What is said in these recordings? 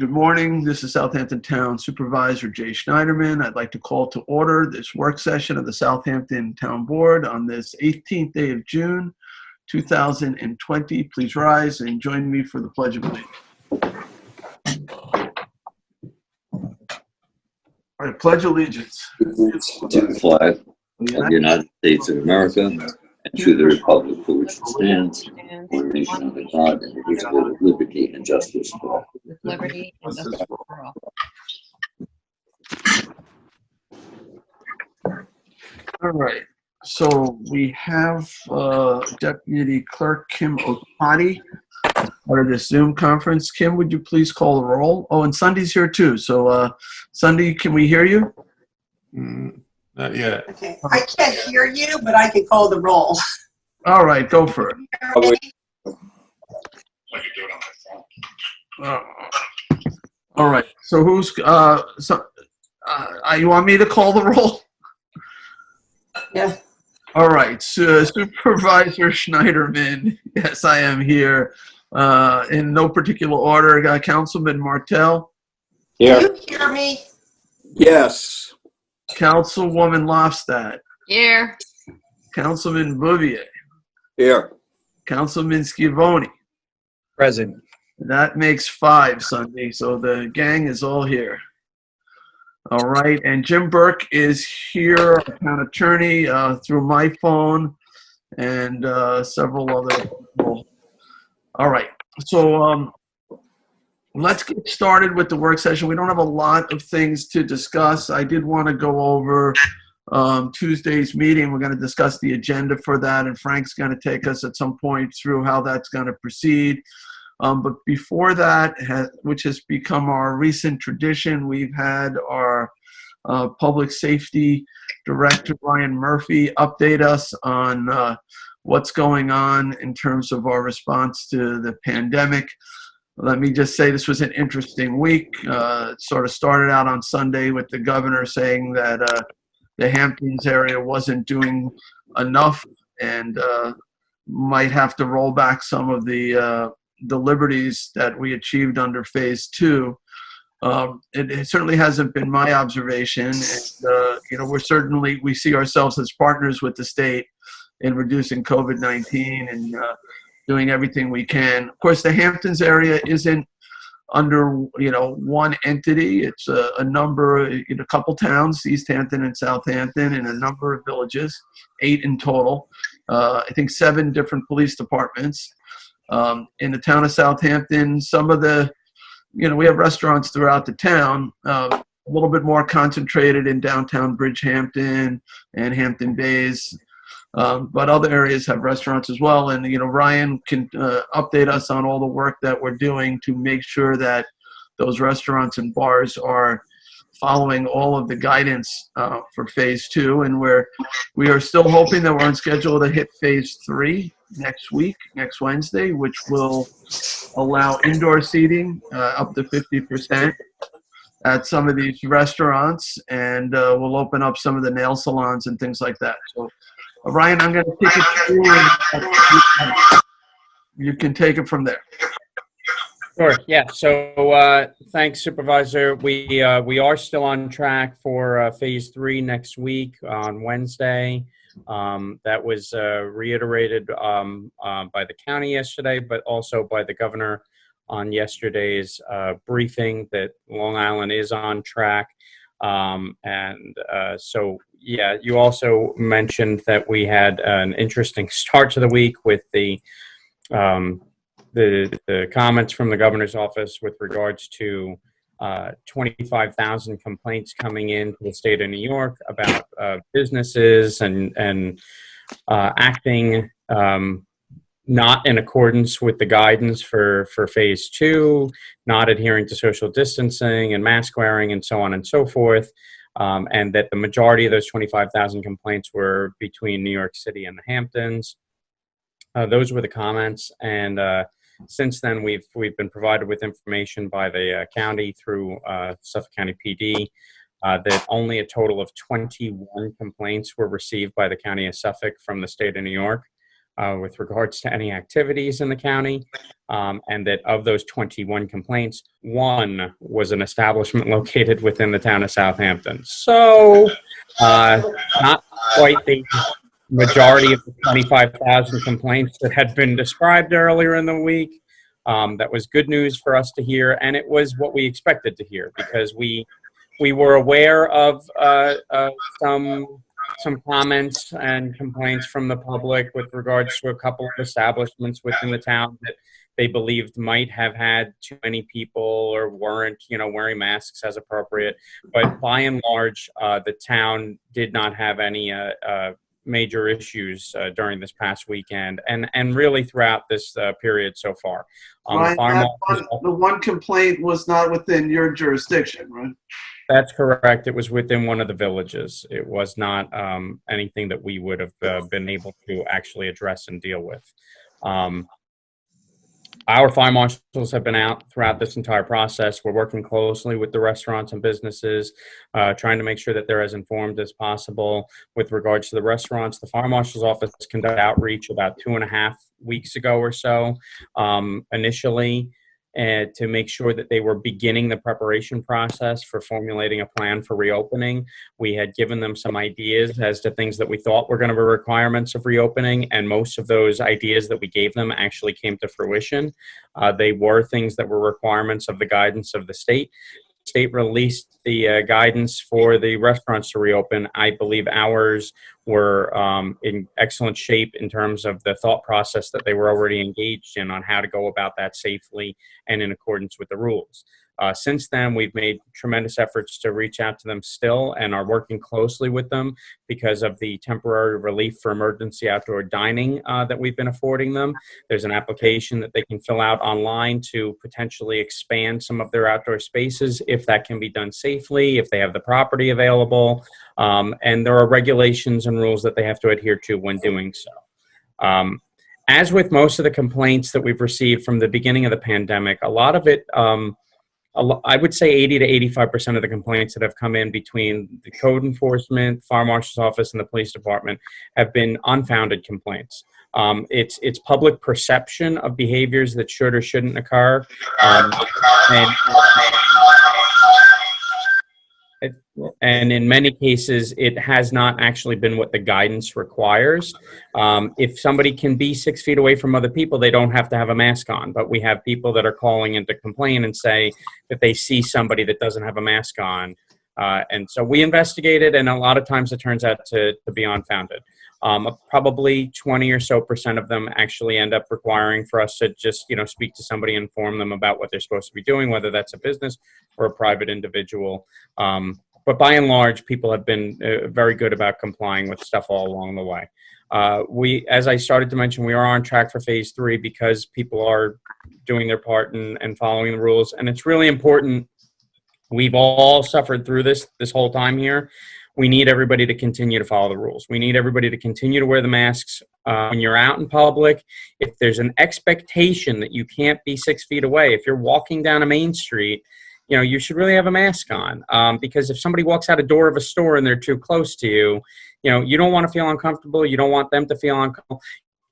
Good morning. This is Southampton Town Supervisor Jay Schneiderman. I'd like to call to order this work session of the Southampton Town Board on this 18th day of June, 2020. Please rise and join me for the Pledge of Allegiance. All right, Pledge Allegiance. To the flag of the United States of America and to the republic for which it stands, one nation under God, indivisible, with liberty and justice for all. With liberty and justice for all. All right, so we have Deputy Clerk Kim Okati part of this Zoom conference. Kim, would you please call the roll? Oh, and Sunday's here too. So Sunday, can we hear you? Not yet. Okay, I can't hear you, but I can call the roll. All right, go for it. All right, so who's, you want me to call the roll? Yeah. All right, so Supervisor Schneiderman, yes, I am here. In no particular order, I got Councilman Martell. Can you hear me? Yes. Councilwoman Lofstad. Here. Councilman Bouvier. Here. Councilman Schivoni. Present. That makes 5 Sunday, so the gang is all here. All right, and Jim Burke is here, our town attorney, through my phone and several other people. All right, so let's get started with the work session. We don't have a lot of things to discuss. I did want to go over Tuesday's meeting. We're going to discuss the agenda for that, and Frank's going to take us at some point through how that's going to proceed. But before that, which has become our recent tradition, we've had our Public Safety Director, Ryan Murphy, update us on what's going on in terms of our response to the pandemic. Let me just say this was an interesting week. It sort of started out on Sunday with the governor saying that the Hamptons area wasn't doing enough and might have to roll back some of the liberties that we achieved under phase 2. It certainly hasn't been my observation. And, we see ourselves as partners with the state in reducing COVID-19 and doing everything we can. Of course, the Hamptons area isn't under, one entity. It's a number, a couple towns, East Hampton and Southampton, and a number of villages, 8 in total. I think 7 different police departments. In the town of Southampton, some of the, we have restaurants throughout the town, a little bit more concentrated in downtown Bridgehampton and Hampton Bays, but other areas have restaurants as well. And, Ryan can update us on all the work that we're doing to make sure that those restaurants and bars are following all of the guidance for phase 2. And we are still hoping that we're on schedule to hit phase 3 next Wednesday, which will allow indoor seating up to 50% at some of these restaurants, and we'll open up some of the nail salons and things like that. So, Ryan, I'm going to take it through, and you can take it from there. Sure. Yeah. So thanks, Supervisor. We are still on track for phase 3 next week on Wednesday. That was reiterated by the county yesterday, but also by the governor on yesterday's briefing that Long Island is on track. So, yeah, you also mentioned that we had an interesting start to the week with the comments from the governor's office with regards to 25,000 complaints coming in to the state of New York about businesses and acting not in accordance with the guidance for phase 2, not adhering to social distancing and mask wearing and so on and so forth, and that the majority of those 25,000 complaints were between New York City and the Hamptons. Those were the comments, and since then we've been provided with information by the county through Suffolk County PD that only a total of 21 complaints were received by the County of Suffolk from the state of New York. with regards to any activities in the county, and that of those 21 complaints, one was an establishment located within the town of Southampton. So, not quite the majority of the 25,000 complaints that had been described earlier in the week. That was good news for us to hear, and it was what we expected to hear, because we were aware of some comments and complaints from the public with regards to a couple of establishments within the town that they believed might have had too many people or weren't, wearing masks as appropriate. But by and large, the town did not have any major issues during this past weekend, and really throughout this period so far. Ryan, the one complaint was not within your jurisdiction, right? That's correct. It was within one of the villages. It was not anything that we would have been able to actually address and deal with. Our fire marshals have been out throughout this entire process. We're working closely with the restaurants and businesses, trying to make sure that they're as informed as possible. With regards to the restaurants, the fire marshal's office conducted outreach about 2.5 weeks ago or so, initially, to make sure that they were beginning the preparation process for formulating a plan for reopening. We had given them some ideas as to things that we thought were going to be requirements of reopening, and most of those ideas that we gave them actually came to fruition. They were things that were requirements of the guidance of the state. State released the guidance for the restaurants to reopen. I believe ours were in excellent shape in terms of the thought process that they were already engaged in on how to go about that safely and in accordance with the rules. Since then, we've made tremendous efforts to reach out to them still, and are working closely with them because of the temporary relief for emergency outdoor dining that we've been affording them. There's an application that they can fill out online to potentially expand some of their outdoor spaces if that can be done safely, if they have the property available, and there are regulations and rules that they have to adhere to when doing so. As with most of the complaints that we've received from the beginning of the pandemic, a lot of it, I would say 80 to 85% of the complaints that have come in between the code enforcement, fire marshal's office, and the police department have been unfounded complaints. It's public perception of behaviors that should or shouldn't occur. And in many cases, it has not actually been what the guidance requires. If somebody can be 6 feet away from other people, they don't have to have a mask on. But we have people that are calling in to complain and say that they see somebody that doesn't have a mask on. And so we investigated, and a lot of times it turns out to be unfounded. Probably 20% or so of them actually end up requiring for us to just, speak to somebody and inform them about what they're supposed to be doing, whether that's a business or a private individual. But by and large, people have been very good about complying with stuff all along the way. As I started to mention, we are on track for phase 3 because people are doing their part and following the rules. And it's really important. We've all suffered through this whole time here. We need everybody to continue to follow the rules. We need everybody to continue to wear the masks when you're out in public. If there's an expectation that you can't be 6 feet away, if you're walking down a main street, you should really have a mask on, because if somebody walks out a door of a store and they're too close to you, you don't want to feel uncomfortable. You don't want them to feel uncomfortable.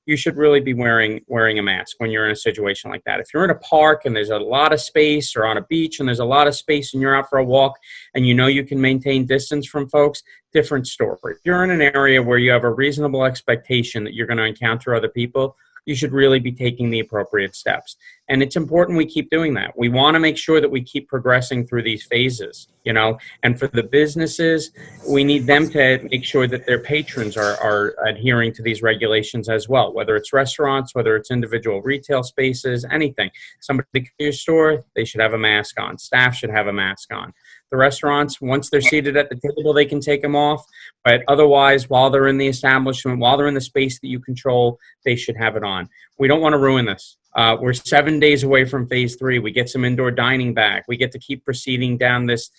You should really be wearing a mask when you're in a situation like that. If you're in a park and there's a lot of space, or on a beach and there's a lot of space and you're out for a walk and you can maintain distance from folks, different story. If you're in an area where you have a reasonable expectation that you're going to encounter other people, you should really be taking the appropriate steps. And it's important we keep doing that. We want to make sure that we keep progressing through these phases, and for the businesses, we need them to make sure that their patrons are adhering to these regulations as well, whether it's restaurants, whether it's individual retail spaces, anything. Somebody comes to your store, they should have a mask on. Staff should have a mask on. The restaurants, once they're seated at the table, they can take them off. But otherwise, while they're in the establishment, while they're in the space that you control, they should have it on. We don't want to ruin this. We're 7 days away from phase 3. We get some indoor dining back. We get to keep proceeding down this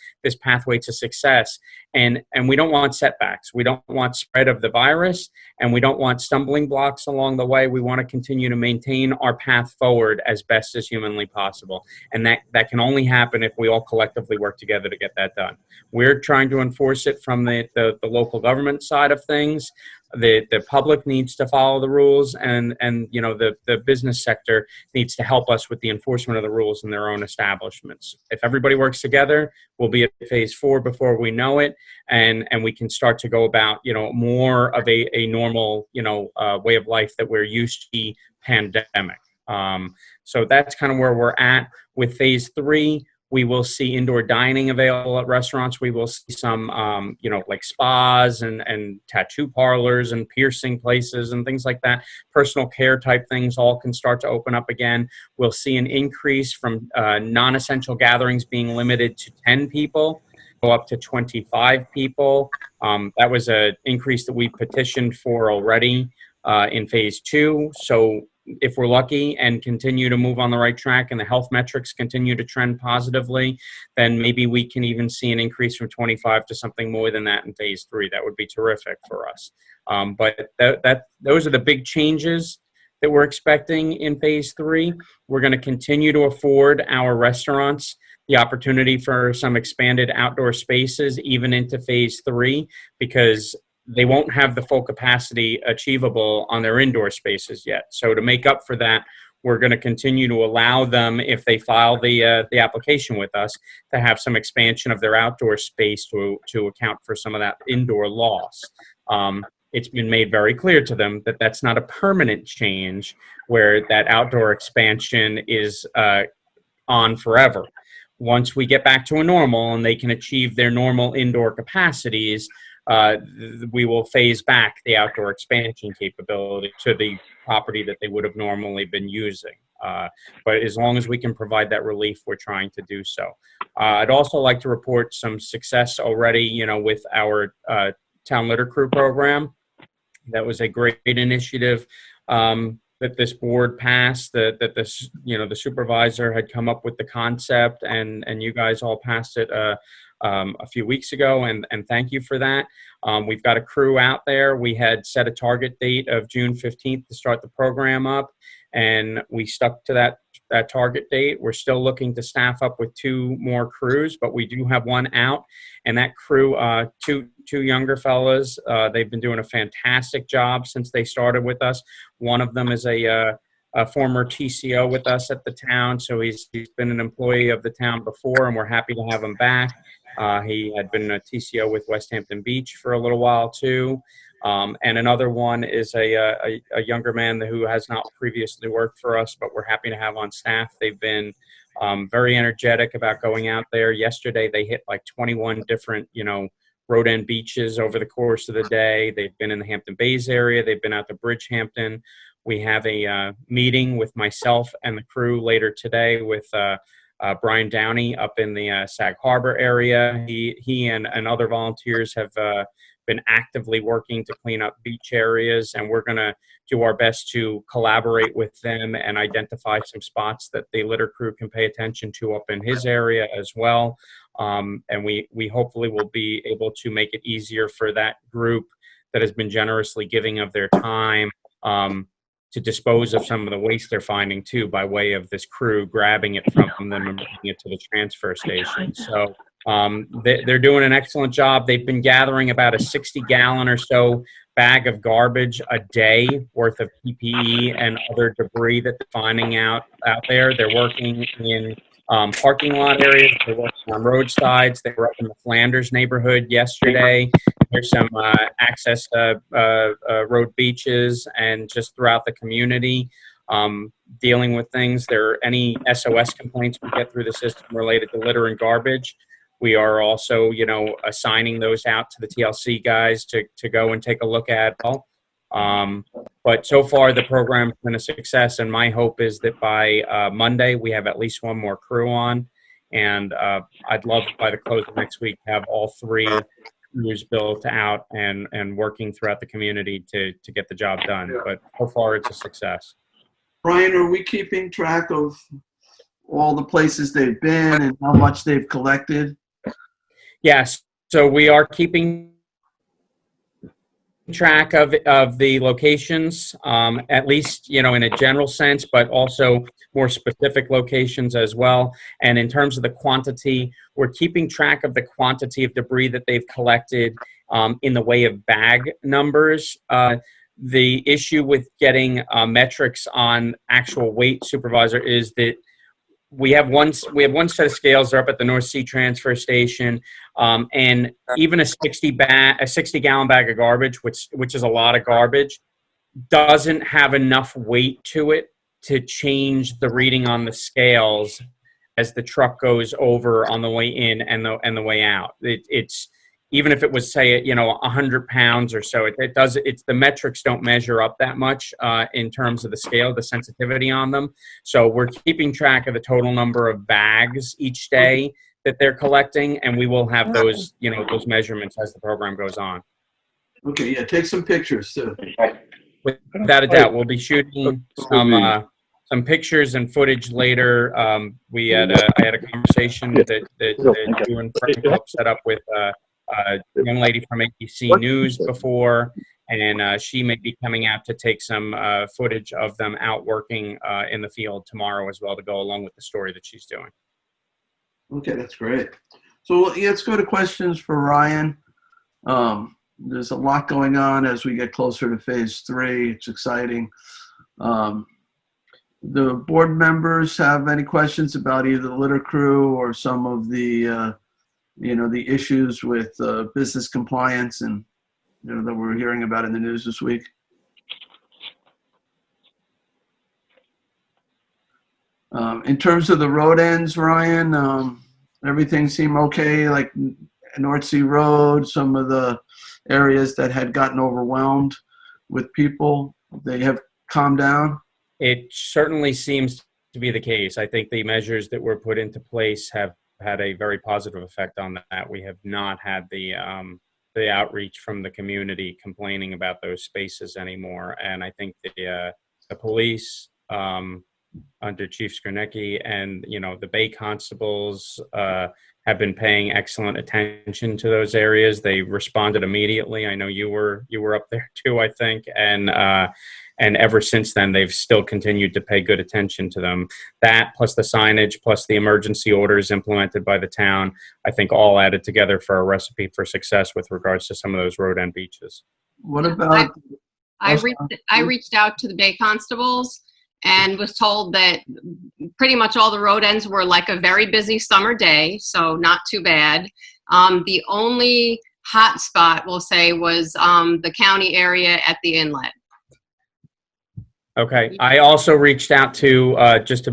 pathway to success. And we don't want setbacks. We don't want spread of the virus, and we don't want stumbling blocks along the way. We want to continue to maintain our path forward as best as humanly possible. And that can only happen if we all collectively work together to get that done. We're trying to enforce it from the local government side of things. the public needs to follow the rules, and you know, the business sector needs to help us with the enforcement of the rules in their own establishments. If everybody works together, we'll be at phase 4 before we know it, and we can start to go about, you know, more of a normal, you know, way of life that we're used to pandemic. So that's kind of where we're at with phase 3. We will see indoor dining available at restaurants. We will see some, you know, like spas and tattoo parlors and piercing places and things like that. Personal care type things all can start to open up again. We'll see an increase from non-essential gatherings being limited to 10 people, go up to 25 people. That was an increase that we petitioned for already in phase 2. So if we're lucky and continue to move on the right track and the health metrics continue to trend positively, then maybe we can even see an increase from 25 to something more than that in phase 3. That would be terrific for us. But those are the big changes that we're expecting in phase 3. We're going to continue to afford our restaurants the opportunity for some expanded outdoor spaces even into phase 3, because they won't have the full capacity achievable on their indoor spaces yet. So to make up for that, we're going to continue to allow them, if they file the application with us, to have some expansion of their outdoor space to account for some of that indoor loss. It's been made very clear to them that that's not a permanent change where that outdoor expansion is on forever. Once we get back to a normal and they can achieve their normal indoor capacities, we will phase back the outdoor expansion capability to the property that they would have normally been using. But as long as we can provide that relief, we're trying to do so. I'd also like to report some success already, you know, with our town litter crew program. That was a great initiative that this board passed, that this, you know, the supervisor had come up with the concept, and you guys all passed it a few weeks ago, and thank you for that. We've got a crew out there. We had set a target date of June 15th to start the program up, and we stuck to that target date. We're still looking to staff up with 2 more crews, but we do have 1 out, and that crew, two younger fellas, they've been doing a fantastic job since they started with us. One of them is a former TCO with us at the town, so he's been an employee of the town before, and we're happy to have him back. He had been a TCO with Westhampton Beach for a little while too. And another one is a younger man who has not previously worked for us, but we're happy to have on staff. They've been very energetic about going out there. Yesterday, they hit like 21 different, you know, road end beaches over the course of the day. They've been in the Hampton Bays area. They've been out to Bridgehampton. We have a meeting with myself and the crew later today with Brian Downey up in the Sag Harbor area. He and other volunteers have been actively working to clean up beach areas, and we're going to do our best to collaborate with them and identify some spots that the litter crew can pay attention to up in his area as well. And we hopefully will be able to make it easier for that group that has been generously giving of their time to dispose of some of the waste they're finding too, by way of this crew grabbing it from them and bringing it to the transfer station. So they're doing an excellent job. They've been gathering about a 60-gallon or so bag of garbage a day worth of PPE and other debris that they're finding out there. They're working in parking lot areas. They're working on roadsides. They were up in the Flanders neighborhood yesterday. There's some access road beaches and just throughout the community, dealing with things. There are any SOS complaints we get through the system related to litter and garbage. We are also, you know, assigning those out to the TLC guys to go and take a look at. But so far, the program's been a success, and my hope is that by Monday, we have at least 1 more crew on. And I'd love, by the close of next week, to have all 3 crews built out and working throughout the community to get the job done. But so far, it's a success. Brian, are we keeping track of all the places they've been and how much they've collected? Yes. So we are keeping track of the locations, at least, you know, in a general sense, but also more specific locations as well. And in terms of the quantity, we're keeping track of the quantity of debris that they've collected in the way of bag numbers. The issue with getting metrics on actual weight, Supervisor, is that we have one set of scales. They're up at the North Sea Transfer Station, and even a 60-gallon bag of garbage, which is a lot of garbage, doesn't have enough weight to it to change the reading on the scales as the truck goes over on the way in and the way out. It's even if it was, say, 100 pounds or so, it's the metrics don't measure up that much in terms of the scale, the sensitivity on them. So we're keeping track of the total number of bags each day that they're collecting, and we will have those, those measurements as the program goes on. Okay, yeah, take some pictures too. Without a doubt, we'll be shooting some pictures and footage later. I had a conversation that you and Frank helped set up with a young lady from ABC News before, and she may be coming out to take some footage of them out working in the field tomorrow as well, to go along with the story that she's doing. Okay, that's great. So let's go to questions for Ryan. There's a lot going on as we get closer to phase 3. It's exciting. The board members have any questions about either the litter crew or some of the the issues with business compliance and that we're hearing about in the news this week? In terms of the road ends, Ryan, everything seemed okay, like North Sea Road, some of the areas that had gotten overwhelmed with people, they have calmed down? It certainly seems to be the case. I think the measures that were put into place have had a very positive effect on that. We have not had the outreach from the community complaining about those spaces anymore. And I think the police under Chief Skrzynecki and the Bay constables have been paying excellent attention to those areas. They responded immediately. I know you were up there too, I think, and ever since then, they've still continued to pay good attention to them. That, plus the signage, plus the emergency orders implemented by the town, I think all added together for a recipe for success with regards to some of those road end beaches. What about? I reached out to the Bay Constables and was told that pretty much all the road ends were like a very busy summer day, so not too bad. The only hot spot, we'll say, was the county area at the inlet. Okay. I also reached out to, I reached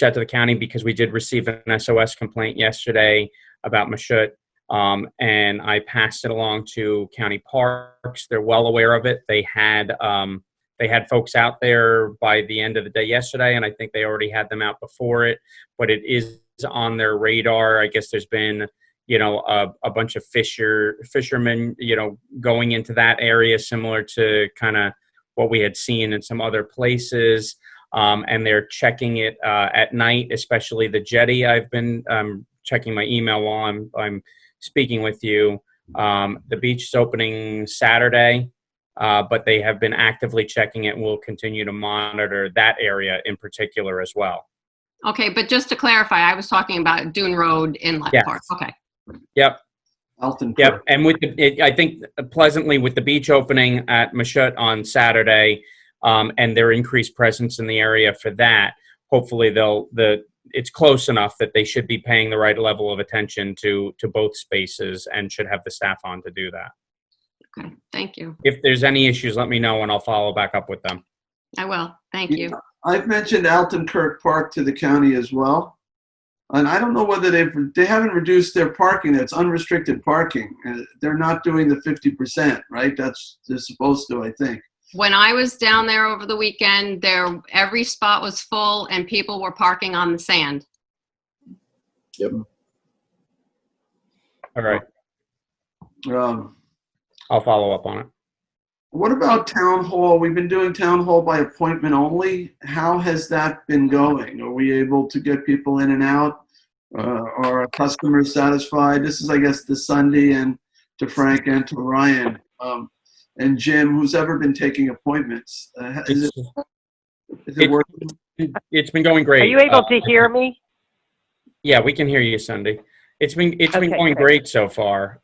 out to the county because we did receive an SOS complaint yesterday about Mashut, and I passed it along to county parks. They're well aware of it. They had folks out there by the end of the day yesterday, and I think they already had them out before it, but it is on their radar. I guess there's been a bunch of fishermen, going into that area, similar to kind of what we had seen in some other places. And they're checking it at night, especially the jetty. I've been checking my email while I'm speaking with you. The beach is opening Saturday, but they have been actively checking it, and we'll continue to monitor that area in particular as well. Okay, but just to clarify, I was talking about Dune Road Inlet Yes. Park. Okay. Yep. Alton Yep. Kirk. And I think pleasantly with the beach opening at Mashut on Saturday, and their increased presence in the area for that, hopefully it's close enough that they should be paying the right level of attention to both spaces and should have the staff on to do that. Okay. Thank you. If there's any issues, let me know and I'll follow back up with them. I will. Thank you. I've mentioned Alton Kirk Park to the county as well. And I don't know whether they haven't reduced their parking. That's unrestricted parking. They're not doing the 50%, right? They're supposed to, I think. When I was down there over the weekend, every spot was full and people were parking on the sand. Yep. All right. Um, I'll follow up on it. What about town hall? We've been doing town hall by appointment only. How has that been going? Are we able to get people in and out? Are customers satisfied? This is, I guess, the Sunday, and to Frank and to Ryan. And Jim, who's ever been taking appointments. Is it working? It's been going great. Are you able to hear me? Yeah, we can hear you, Cindy. It's been Okay, going great so far.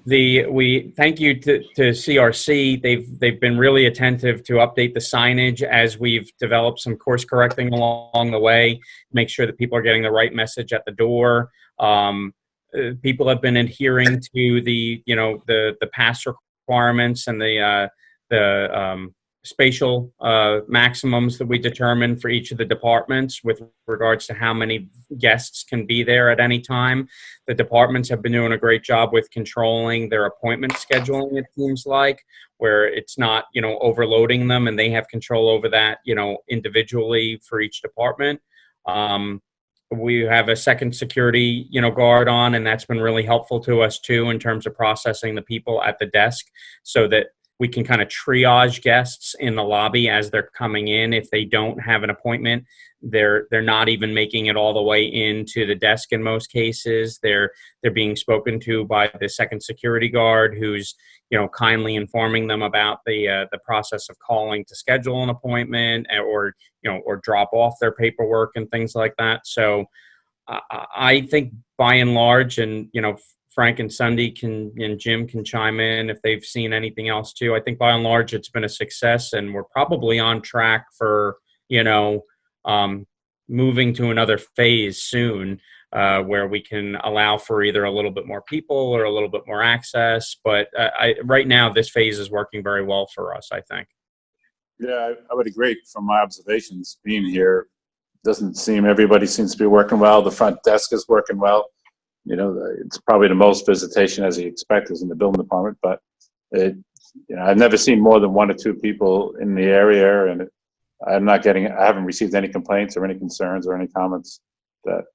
We thank you to CRC. They've been really attentive to update the signage as we've developed some course correcting along the way. Make sure that people are getting the right message at the door. People have been adhering to the pass requirements and the spatial maximums that we determine for each of the departments with regards to how many guests can be there at any time. The departments have been doing a great job with controlling their appointment scheduling, it seems like, where it's not, overloading them, and they have control over that, individually for each department. We have a second security, guard on, and that's been really helpful to us too in terms of processing the people at the desk so that we can kind of triage guests in the lobby as they're coming in. If they don't have an appointment, they're not even making it all the way into the desk in most cases. They're being spoken to by the second security guard who's kindly informing them about the process of calling to schedule an appointment or drop off their paperwork and things like that. So I think by and large, and Frank and Sunday and Jim can chime in if they've seen anything else too. I think by and large it's been a success, and we're probably on track for moving to another phase soon, where we can allow for either a little bit more people or a little bit more access. But right now this phase is working very well for us, I think. Yeah, I would agree. From my observations being here, everybody seems to be working well. The front desk is working well. It's probably the most visitation as you expect is in the building department, but I've never seen more than 1 or 2 people in the area, and I haven't received any complaints or any concerns or any comments that,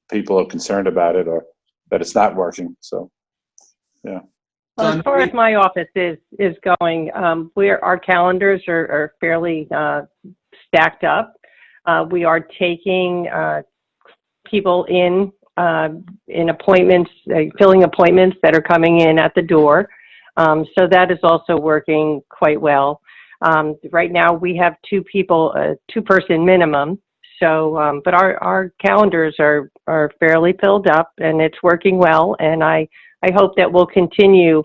people are concerned about it or that it's not working. So, yeah. Well, as far as my office is going, our calendars are fairly stacked up. We are taking people in appointments, filling appointments that are coming in at the door. So that is also working quite well. Right now we have 2 people, 2-person minimum. So, but our calendars are fairly filled up, and it's working well. And I hope that we'll continue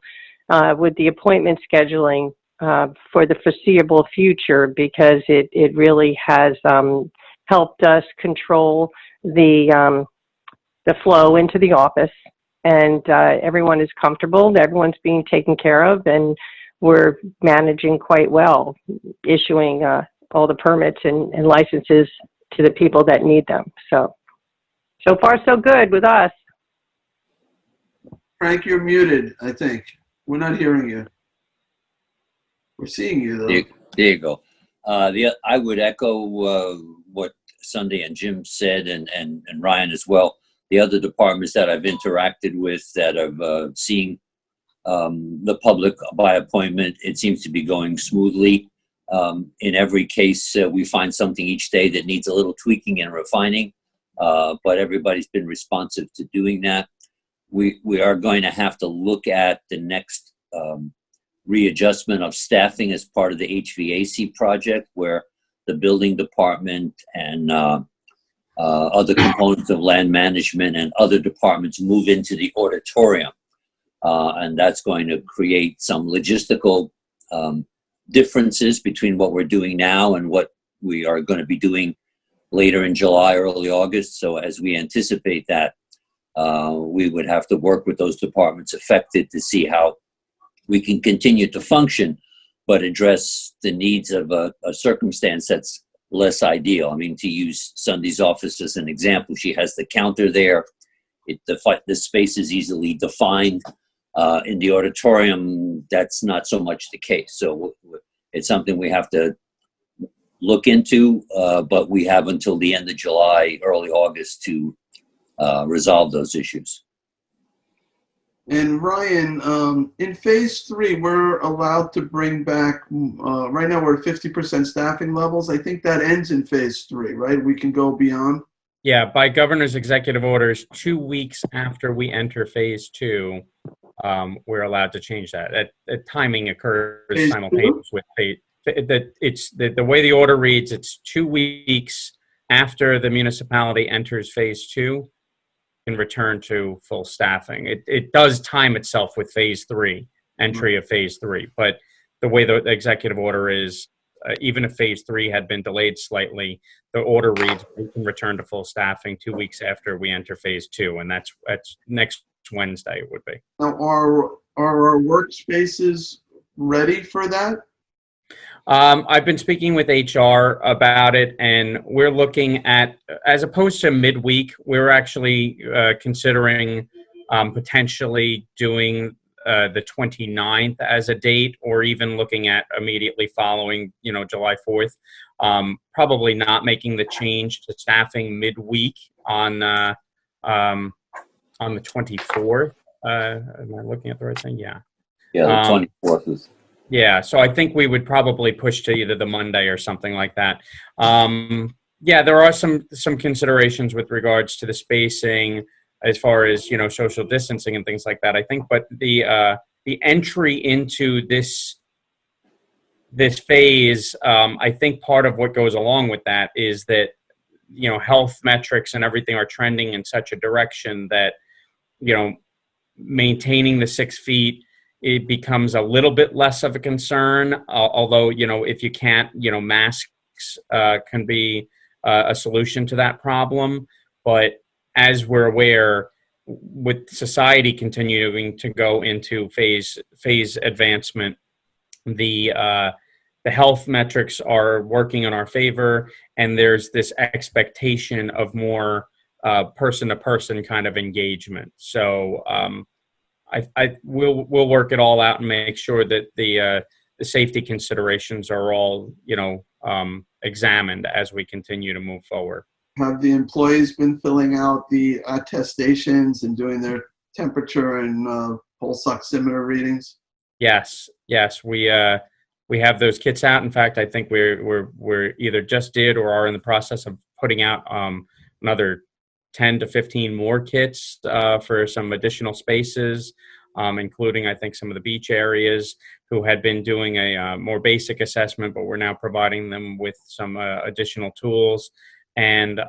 with the appointment scheduling for the foreseeable future, because it really has helped us control the flow into the office, and everyone is comfortable. Everyone's being taken care of, and we're managing quite well, issuing all the permits and licenses to the people that need them. So far so good with us. Frank, you're muted, I think. We're not hearing you. We're seeing you, though. There you go. I would echo what Sunday and Jim said, and Ryan as well. The other departments that I've interacted with that have seen the public by appointment, it seems to be going smoothly. In every case, we find something each day that needs a little tweaking and refining, but everybody's been responsive to doing that. We are going to have to look at the next readjustment of staffing as part of the HVAC project, where the building department and other components of land management and other departments move into the auditorium. And that's going to create some logistical differences between what we're doing now and what we are going to be doing later in July, early August. So as we anticipate that, we would have to work with those departments affected to see how we can continue to function, but address the needs of a circumstance that's less ideal. I mean, to use Sunday's office as an example, she has the counter there. The space is easily defined. In the auditorium, that's not so much the case. So it's something we have to look into, but we have until the end of July, early August to resolve those issues. And Ryan, in phase 3, we're allowed to bring back, right now we're at 50% staffing levels. I think that ends in phase 3, right? We can go beyond. Yeah, by governor's executive orders, 2 weeks after we enter phase two, we're allowed to change that. That timing occurs Phase simultaneous with phase. The way the order reads, it's 2 weeks after the municipality enters phase two and return to full staffing. It does time itself with phase three, entry of phase three, but the way the executive order is, even if phase three had been delayed slightly, the order reads we can return to full staffing 2 weeks after we enter phase two, and that's next Wednesday it would be. Now, are our workspaces ready for that? I've been speaking with HR about it, and we're looking at, as opposed to midweek, we're actually considering potentially doing the 29th as a date, or even looking at immediately following, July 4th. Probably not making the change to staffing midweek on the 24th. Am I looking at the right thing? Yeah. Yeah, the 24th is. Yeah, so I think we would probably push to either the Monday or something like that. Yeah, there are some considerations with regards to the spacing, as far as social distancing and things like that. I think, but the entry into this phase, I think part of what goes along with that is that health metrics and everything are trending in such a direction that maintaining the 6 feet, it becomes a little bit less of a concern, although, if you can't, masks can be a solution to that problem. But as we're aware, with society continuing to go into phase advancement, the health metrics are working in our favor, and there's this expectation of more person-to-person kind of engagement. So we'll work it all out and make sure that the safety considerations are all examined as we continue to move forward. Have the employees been filling out the attestations and doing their temperature and pulse oximeter readings? Yes, we have those kits out. In fact, I think we're either just did or are in the process of putting out another 10 to 15 more kits for some additional spaces, including, I think, some of the beach areas who had been doing a more basic assessment, but we're now providing them with some additional tools. And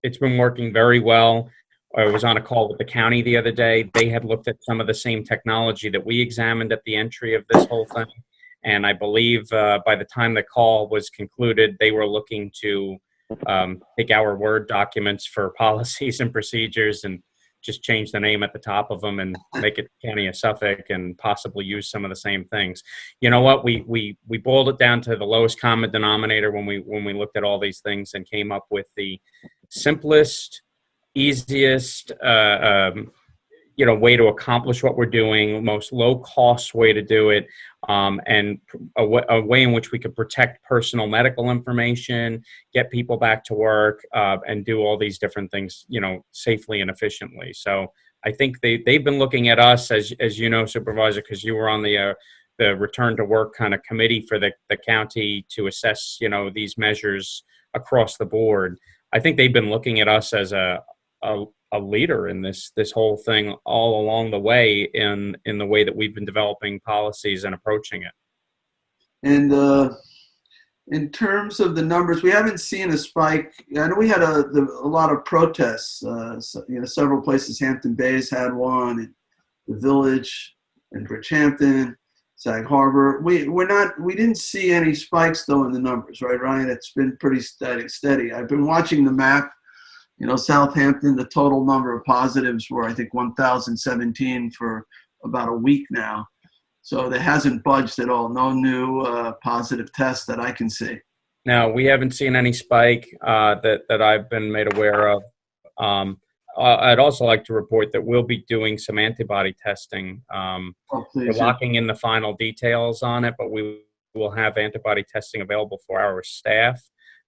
it's been working very well. I was on a call with the county the other day. They had looked at some of the same technology that we examined at the entry of this whole thing. And I believe by the time the call was concluded, they were looking to take our Word documents for policies and procedures and just change the name at the top of them and make it County of Suffolk and possibly use some of the same things. You know what? We boiled it down to the lowest common denominator when we looked at all these things and came up with the simplest, easiest way to accomplish what we're doing, most low-cost way to do it, and a way in which we could protect personal medical information, get people back to work, and do all these different things, safely and efficiently. So I think they've been looking at us, as you know, Supervisor, because you were on the return to work kind of committee for the county to assess, these measures across the board. I think they've been looking at us as a leader in this whole thing all along the way in the way that we've been developing policies and approaching it. And in terms of the numbers, we haven't seen a spike. I know we had a lot of protests. Several places. Hampton Bays had one, and the Village, and Bridgehampton, Sag Harbor. We didn't see any spikes though in the numbers, right, Ryan? It's been pretty steady. I've been watching the map. Southampton, the total number of positives were, I think, 1,017 for about a week now. So it hasn't budged at all. No new positive tests that I can see. No, we haven't seen any spike that I've been made aware of. I'd also like to report that we'll be doing some antibody testing. We're locking in the final details on it, but we will have antibody testing available for our staff,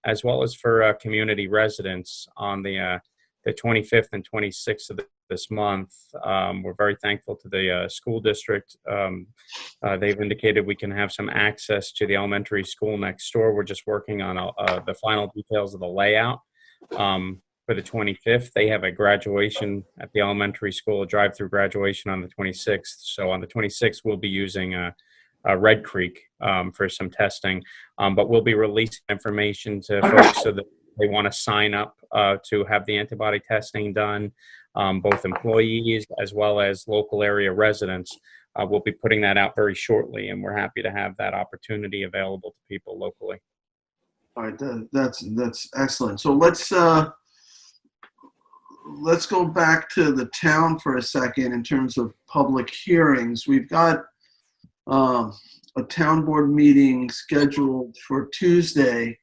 as well as for community residents on the 25th and 26th of this month. We're very thankful to the school district. They've indicated we can have some access to the elementary school next door. We're just working on the final details of the layout. for the 25th. They have a graduation at the elementary school, a drive-through graduation on the 26th. So on the 26th, we'll be using Red Creek for some testing, but we'll be releasing information to folks so that they want to sign up to have the antibody testing done, both employees as well as local area residents. We'll be putting that out very shortly, and we're happy to have that opportunity available to people locally. All right, that's excellent. So let's go back to the town for a second in terms of public hearings. We've got a town board meeting scheduled for Tuesday,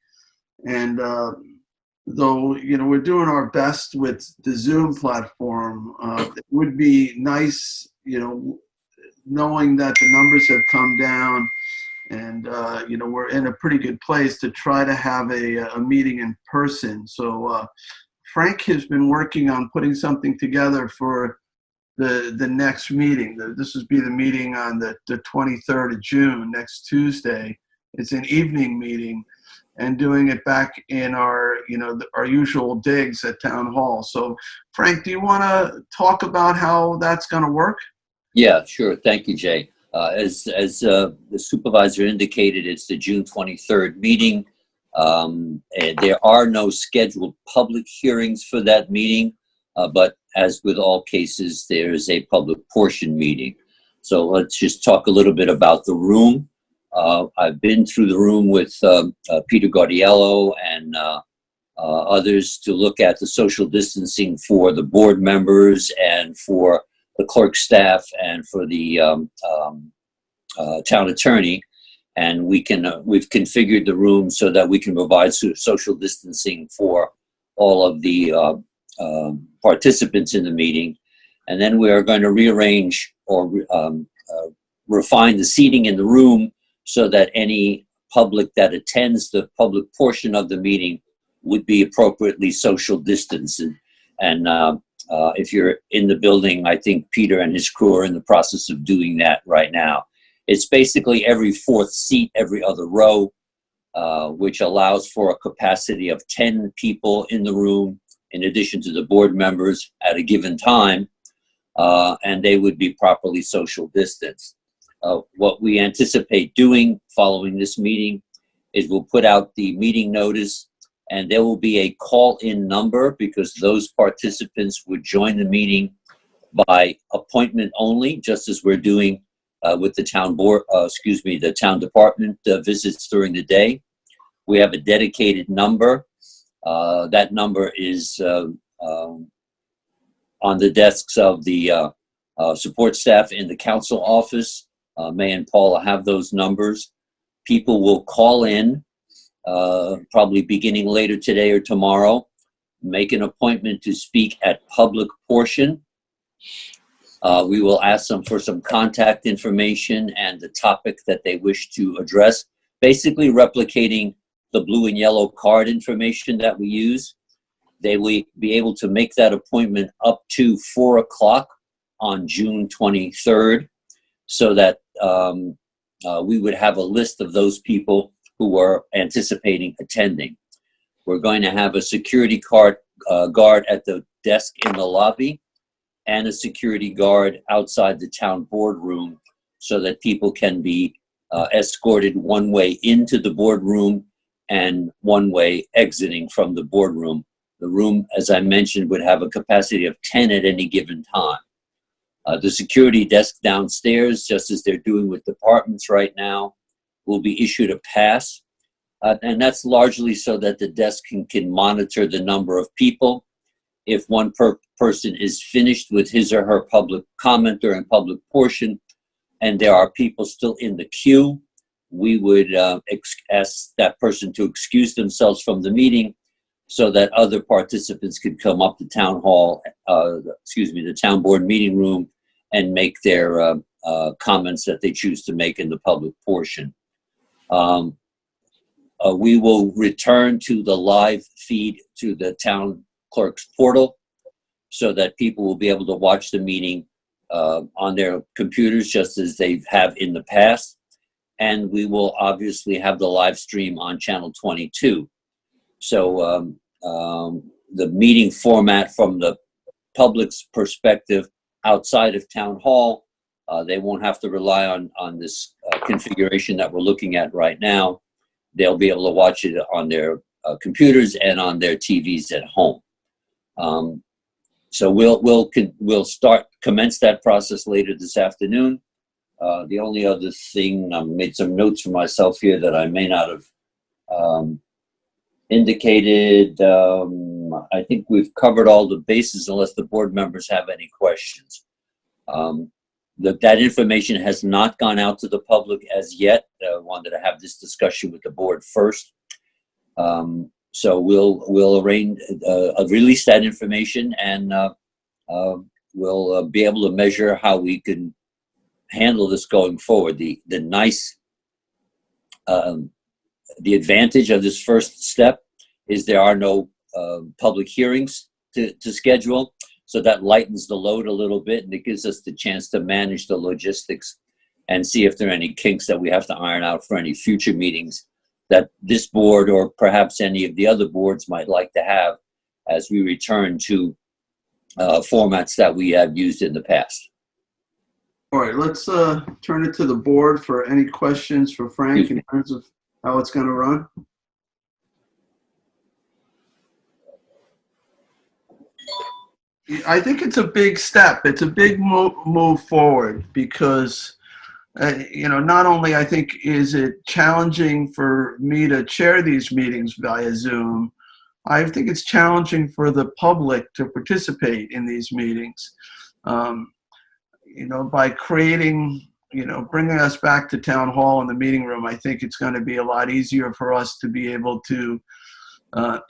and though we're doing our best with the Zoom platform, it would be nice, knowing that the numbers have come down, and we're in a pretty good place to try to have a meeting in person. So Frank has been working on putting something together for the next meeting. This would be the meeting on the 23rd of June, next Tuesday. It's an evening meeting, and doing it back in our usual digs at Town Hall. So Frank, do you want to talk about how that's going to work? Yeah, sure. Thank you, Jay. As the supervisor indicated, it's the June 23rd meeting. And there are no scheduled public hearings for that meeting, but as with all cases, there is a public portion meeting. So let's just talk a little bit about the room. I've been through the room with Peter Gaudiello and others to look at the social distancing for the board members and for the clerk staff and for the town attorney. And we've configured the room so that we can provide social distancing for all of the participants in the meeting. And then we are going to rearrange or refine the seating in the room so that any public that attends the public portion of the meeting would be appropriately social distanced. And if you're in the building, I think Peter and his crew are in the process of doing that right now. It's basically every fourth seat, every other row, which allows for a capacity of 10 people in the room, in addition to the board members at a given time, and they would be properly social distanced. What we anticipate doing following this meeting is we'll put out the meeting notice, and there will be a call-in number because those participants would join the meeting by appointment only, just as we're doing with the town board, the town department visits during the day. We have a dedicated number. That number is on the desks of the support staff in the council office. May and Paula have those numbers. People will call in, probably beginning later today or tomorrow, make an appointment to speak at public portion. We will ask them for some contact information and the topic that they wish to address, basically replicating the blue and yellow card information that we use. They will be able to make that appointment up to 4 o'clock on June 23rd, so that we would have a list of those people who are anticipating attending. We're going to have a security guard at the desk in the lobby and a security guard outside the town boardroom so that people can be escorted one way into the boardroom and one way exiting from the boardroom. The room, as I mentioned, would have a capacity of 10 at any given time. The security desk downstairs, just as they're doing with departments right now, will be issued a pass. And that's largely so that the desk can monitor the number of people. If one person is finished with his or her public comment during public portion, and there are people still in the queue, we would ask that person to excuse themselves from the meeting so that other participants could come up to town hall, the town board meeting room, and make their comments that they choose to make in the public portion. We will return to the live feed to the town clerk's portal so that people will be able to watch the meeting on their computers just as they have in the past. And we will obviously have the live stream on channel 22. So the meeting format from the public's perspective outside of town hall. They won't have to rely on this configuration that we're looking at right now. They'll be able to watch it on their computers and on their TVs at home. So we'll commence that process later this afternoon. The only other thing, I made some notes for myself here that I may not have indicated. I think we've covered all the bases unless the board members have any questions. That information has not gone out to the public as yet. I wanted to have this discussion with the board first. So we'll arrange, release that information, and we'll be able to measure how we can handle this going forward. The advantage of this first step is there are no public hearings to schedule, so that lightens the load a little bit, and it gives us the chance to manage the logistics and see if there are any kinks that we have to iron out for any future meetings that this board or perhaps any of the other boards might like to have as we return to formats that we have used in the past. All right, let's turn it to the board for any questions for Frank in terms of how it's going to run. I think it's a big step. It's a big move forward because, not only I think is it challenging for me to chair these meetings via Zoom, I think it's challenging for the public to participate in these meetings. By creating, bringing us back to town hall in the meeting room, I think it's going to be a lot easier for us to be able to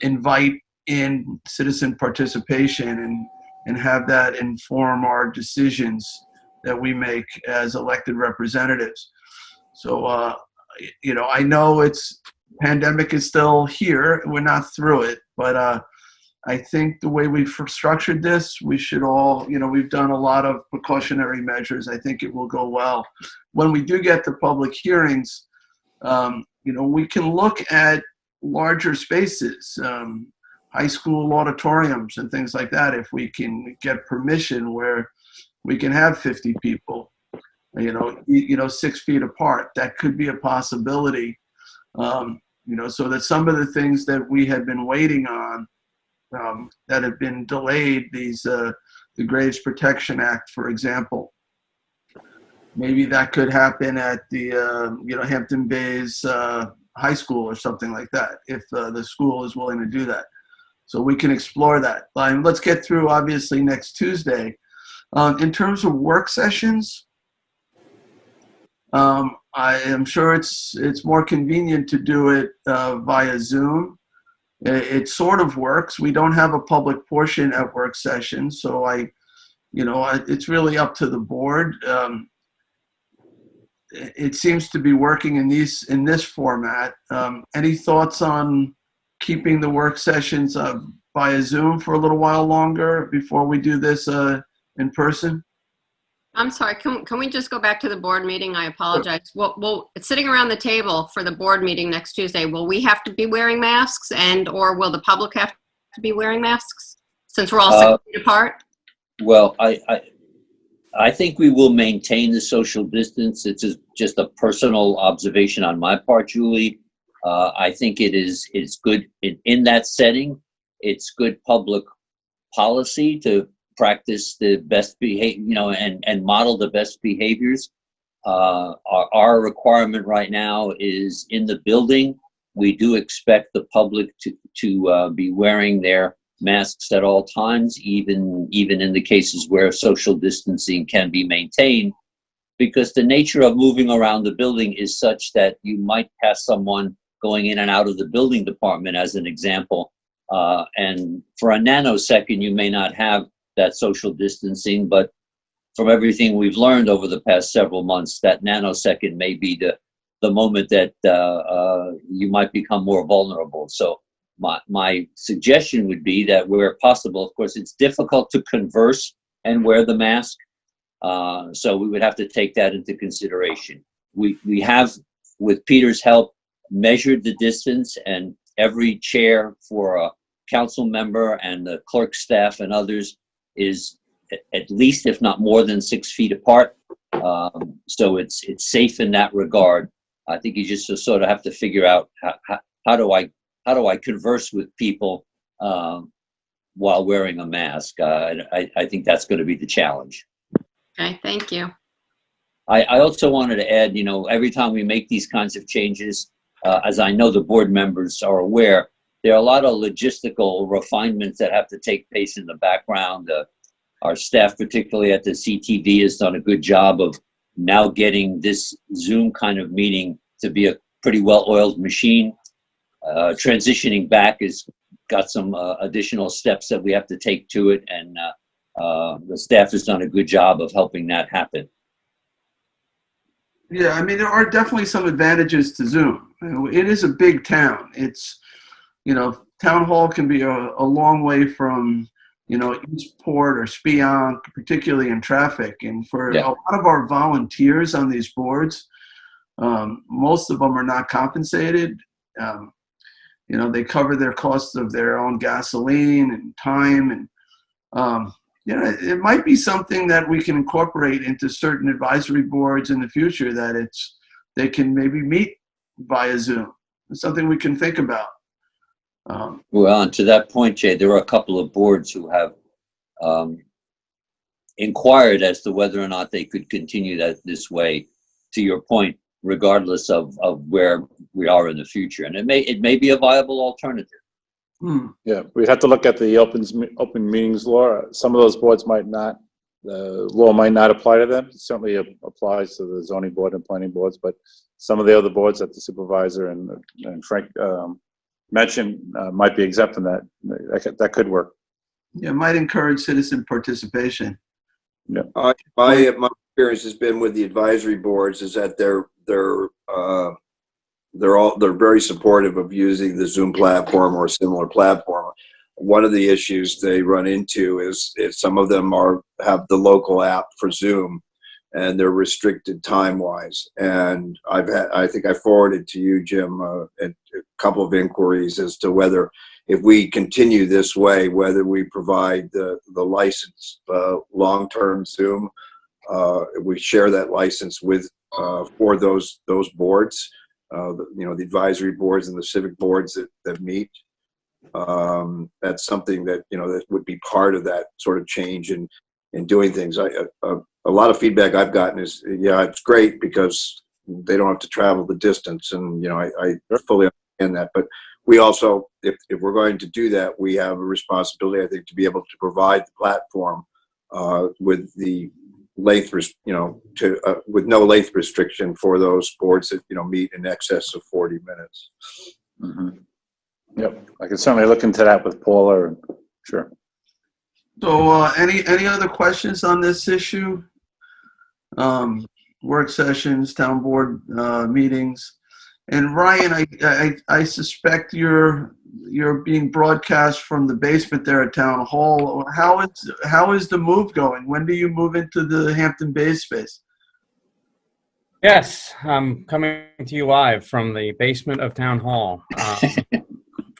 invite in citizen participation and have that inform our decisions that we make as elected representatives. So, I know pandemic is still here. We're not through it, but I think the way we've structured this, we should all, we've done a lot of precautionary measures. I think it will go well. When we do get to public hearings, we can look at larger spaces, high school auditoriums and things like that, if we can get permission where we can have 50 people, 6 feet apart. That could be a possibility, so that some of the things that we had been waiting on that have been delayed, the Graves Protection Act, for example, maybe that could happen at the, Hampton Bays High School or something like that, if the school is willing to do that. So we can explore that. Let's get through, obviously, next Tuesday. In terms of work sessions, I am sure it's more convenient to do it via Zoom. It sort of works. We don't have a public portion at work sessions, so it's really up to the board. It seems to be working in this format. Any thoughts on keeping the work sessions via Zoom for a little while longer before we do this in person? I'm sorry, can we just go back to the board meeting? I apologize. Well, it's sitting around the table for the board meeting next Tuesday. Will we have to be wearing masks, or will the public have to be wearing masks since we're all 6 feet apart? Well, I think we will maintain the social distance. It's just a personal observation on my part, Julie. I think it's good in that setting. It's good public policy to practice the best behavior, and model the best behaviors. Our requirement right now is in the building. We do expect the public to be wearing their masks at all times, even in the cases where social distancing can be maintained, because the nature of moving around the building is such that you might pass someone going in and out of the building department, as an example. And for a nanosecond, you may not have that social distancing, but from everything we've learned over the past several months, that nanosecond may be the moment that you might become more vulnerable. So my suggestion would be that where possible, of course, it's difficult to converse and wear the mask. So we would have to take that into consideration. We have, with Peter's help, measured the distance, and every chair for council member and the clerk staff and others is at least, if not more than 6 feet apart. So it's safe in that regard. I think you just sort of have to figure out how do I converse with people while wearing a mask. I think that's going to be the challenge. Okay, thank you. I also wanted to add, every time we make these kinds of changes, as I know the board members are aware, there are a lot of logistical refinements that have to take place in the background. Our staff, particularly at the CTV, has done a good job of now getting this Zoom kind of meeting to be a pretty well-oiled machine. Transitioning back has got some additional steps that we have to take to it, and the staff has done a good job of helping that happen. Yeah, I mean, there are definitely some advantages to Zoom. It is a big town. It's, town hall can be a long way from, Eastport or Spionk, particularly in traffic. And for a lot of our volunteers on these boards, most of them are not compensated. They cover their costs of their own gasoline and time. And, it might be something that we can incorporate into certain advisory boards in the future, that they can maybe meet via Zoom. It's something we can think about. Well, and to that point, Jay, there are a couple of boards who have inquired as to whether or not they could continue that this way, to your point, regardless of where we are in the future. And it may be a viable alternative. Yeah, we'd have to look at the open meetings law. Some of those boards might not, the law might not apply to them. It certainly applies to the zoning board and planning boards, but some of the other boards that the supervisor and Frank mentioned might be exempt from that. That could work. Yeah, it might encourage citizen participation. Yeah. My experience has been with the advisory boards is that they're very supportive of using the Zoom platform or a similar platform. One of the issues they run into is some of them have the local app for Zoom, and they're restricted time-wise. And I think I forwarded to you, Jim, a couple of inquiries as to whether, if we continue this way, whether we provide the licensed long-term Zoom, we share that license with for those boards, the advisory boards and the civic boards that meet. That's something that that would be part of that sort of change in doing things. A lot of feedback I've gotten is, it's great because they don't have to travel the distance, and I fully understand that. But we also, if we're going to do that, we have a responsibility, I think, to be able to provide the platform with the length, with no length restriction for those boards that meet in excess of 40 minutes. Mm-hmm. Yep, I can certainly look into that with Paula. Sure. So, any other questions on this issue? Work sessions, town board meetings, and Ryan, I suspect you're being broadcast from the basement there at Town Hall. How is the move going? When do you move into the Hampton Bay space? Yes, I'm coming to you live from the basement of Town Hall.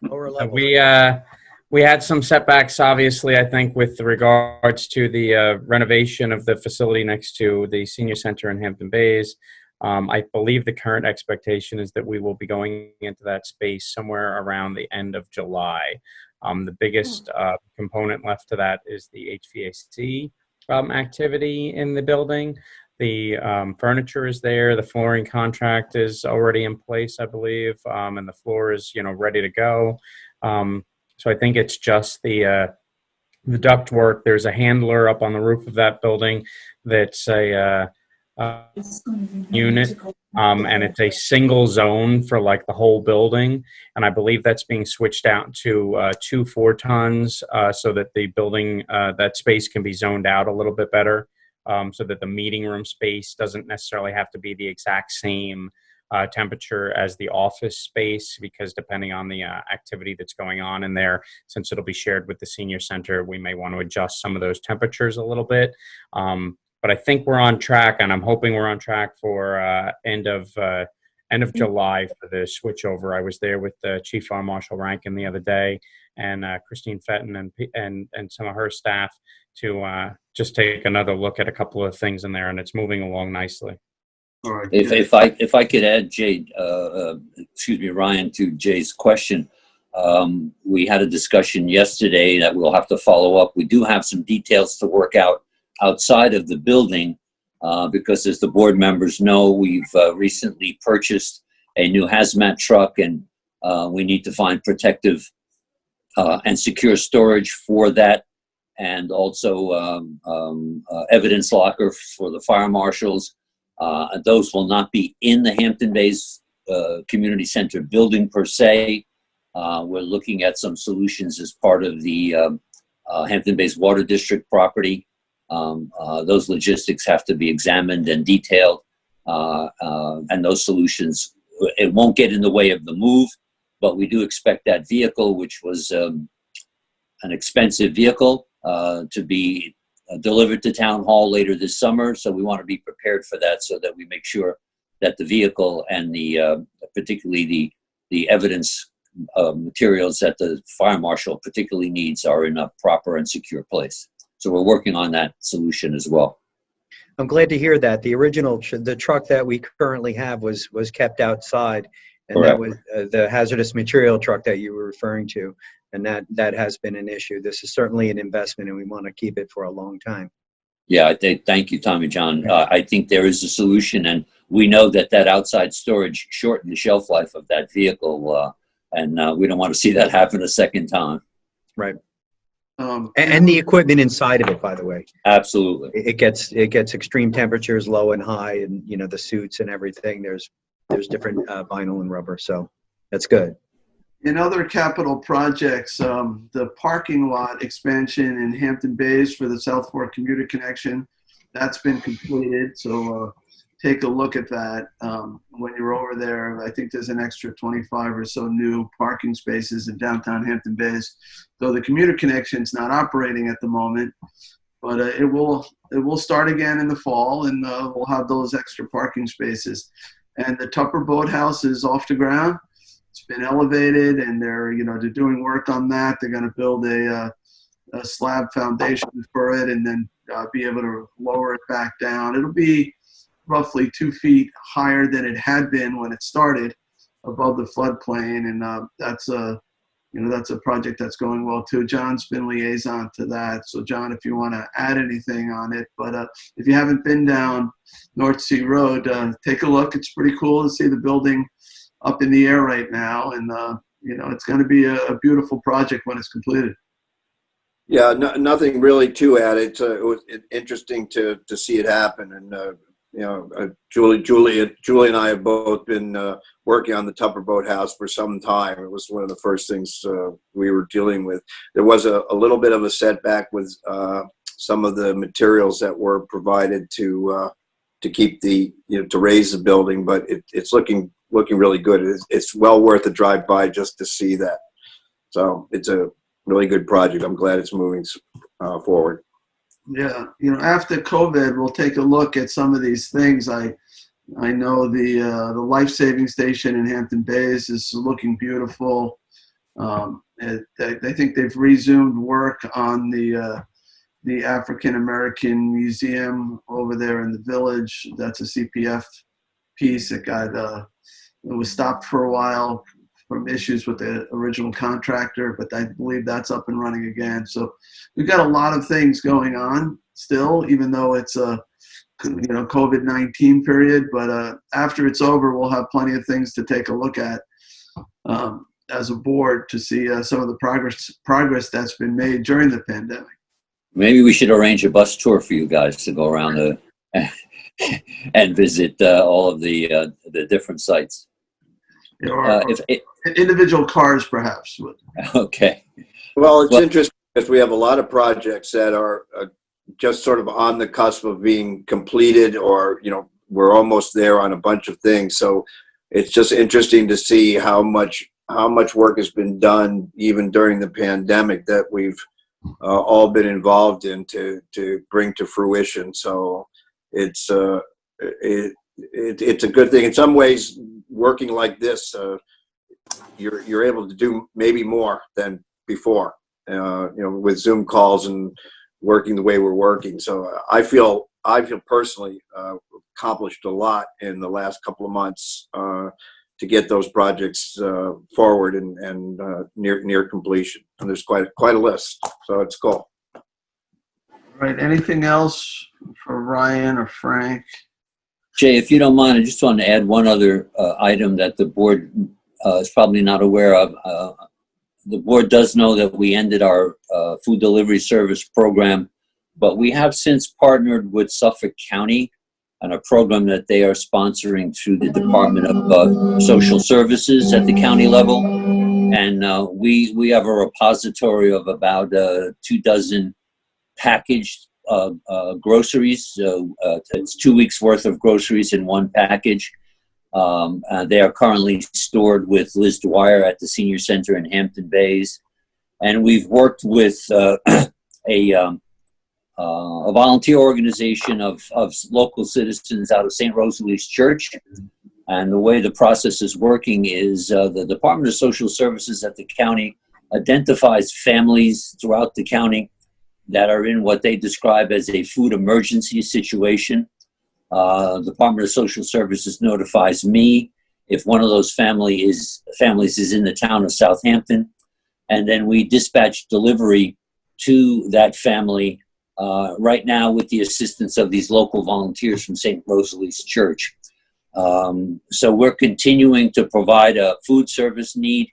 Lower level. We had some setbacks, obviously, I think, with regards to the renovation of the facility next to the senior center in Hampton Bays. I believe the current expectation is that we will be going into that space somewhere around the end of July. The biggest component left to that is the HVAC activity in the building. The furniture is there. The flooring contract is already in place, I believe, and the floor is ready to go. So I think it's just the duct work. There's a handler up on the roof of that building that's a unit, and it's a single zone for like the whole building. And I believe that's being switched out to 2 4-tons so that the building, that space can be zoned out a little bit better, so that the meeting room space doesn't necessarily have to be the exact same temperature as the office space, because depending on the activity that's going on in there, since it'll be shared with the senior center, we may want to adjust some of those temperatures a little bit. But I think we're on track, and I'm hoping we're on track for end of July for the switchover. I was there with Chief Fire Marshal Rankin the other day, and Christine Fenton and some of her staff to just take another look at a couple of things in there, and it's moving along nicely. All right. If I could add, Ryan, to Jay's question, we had a discussion yesterday that we'll have to follow up. We do have some details to work out outside of the building because, as the board members know, we've recently purchased a new hazmat truck, and we need to find protective and secure storage for that, and also evidence locker for the fire marshals. Those will not be in the Hampton Bays Community Center building per se. We're looking at some solutions as part of the Hampton Bays Water District property. Those logistics have to be examined and detailed, and those solutions, it won't get in the way of the move, but we do expect that vehicle, which was an expensive vehicle, to be delivered to Town Hall later this summer. So we want to be prepared for that, so that we make sure that the vehicle and the particularly the evidence materials that the fire marshal particularly needs are in a proper and secure place. So we're working on that solution as well. I'm glad to hear that. The original, the truck that we currently have was kept outside, and Correct. that was the hazardous material truck that you were referring to, and that has been an issue. This is certainly an investment, and we want to keep it for a long time. Yeah, thank you, Tommy John. I think there is a solution, and we know that outside storage shortened the shelf life of that vehicle, and we don't want to see that happen a second time. Right. And the equipment inside of it, by the way. Absolutely. It gets extreme temperatures, low and high, and the suits and everything. There's different vinyl and rubber, so that's good. In other capital projects, the parking lot expansion in Hampton Bays for the South Fork Commuter Connection, that's been completed. So take a look at that when you're over there. I think there's an extra 25 or so new parking spaces in downtown Hampton Bays. Though the commuter connection's not operating at the moment, but it will start again in the fall, and we'll have those extra parking spaces. And the Tupper Boathouse is off the ground. It's been elevated, and they're doing work on that. They're going to build a slab foundation for it, and then be able to lower it back down. It'll be roughly 2 feet higher than it had been when it started, above the floodplain, and that's a project that's going well too. John's been liaison to that. So John, if you want to add anything on it, but if you haven't been down North Sea Road, take a look. It's pretty cool to see the building up in the air right now, and it's going to be a beautiful project when it's completed. Yeah, nothing really to add. It was interesting to see it happen, and Julie and I have both been working on the Tupper Boathouse for some time. It was one of the first things we were dealing with. There was a little bit of a setback with some of the materials that were provided to keep to raise the building, but it's looking really good. It's well worth a drive by just to see that. So it's a really good project. I'm glad it's moving forward. Yeah, after COVID, we'll take a look at some of these things. I know the life-saving station in Hampton Bays is looking beautiful. I think they've resumed work on the African American Museum over there in the village. That's a CPF piece. It was stopped for a while from issues with the original contractor, but I believe that's up and running again. So we've got a lot of things going on still, even though it's a COVID-19 period. But after it's over, we'll have plenty of things to take a look at as a board to see some of the progress that's been made during the pandemic. Maybe we should arrange a bus tour for you guys to go around and visit all of the different sites. Or individual cars, perhaps. Okay. Well, it's interesting because we have a lot of projects that are just sort of on the cusp of being completed, or we're almost there on a bunch of things. So it's just interesting to see how much work has been done even during the pandemic that we've all been involved in to bring to fruition. So it's a good thing. In some ways, working like this, you're able to do maybe more than before, with Zoom calls and working the way we're working. So I feel personally accomplished a lot in the last couple of months to get those projects forward and near completion. And there's quite a list, so it's cool. All right. Anything else for Ryan or Frank? Jay, if you don't mind, I just want to add one other item that the board is probably not aware of. The board does know that we ended our food delivery service program, but we have since partnered with Suffolk County on a program that they are sponsoring through the Department of Social Services at the county level. And we have a repository of about 24 packaged groceries. It's 2 weeks worth of groceries in one package. They are currently stored with Liz Dwyer at the Senior Center in Hampton Bays. And we've worked with a volunteer organization of local citizens out of St. Rosalie's Church. And the way the process is working is the Department of Social Services at the county identifies families throughout the county that are in what they describe as a food emergency situation. The Department of Social Services notifies me if one of those families is in the town of Southampton, and then we dispatch delivery to that family right now with the assistance of these local volunteers from St. Rosalie's Church. So we're continuing to provide a food service need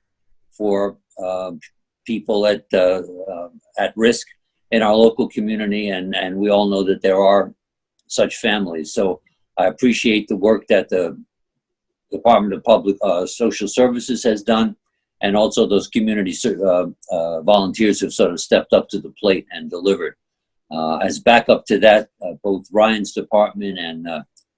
for people at risk in our local community, and we all know that there are such families. So I appreciate the work that the Department of Public Social Services has done, and also those community volunteers have sort of stepped up to the plate and delivered. As backup to that, both Ryan's department and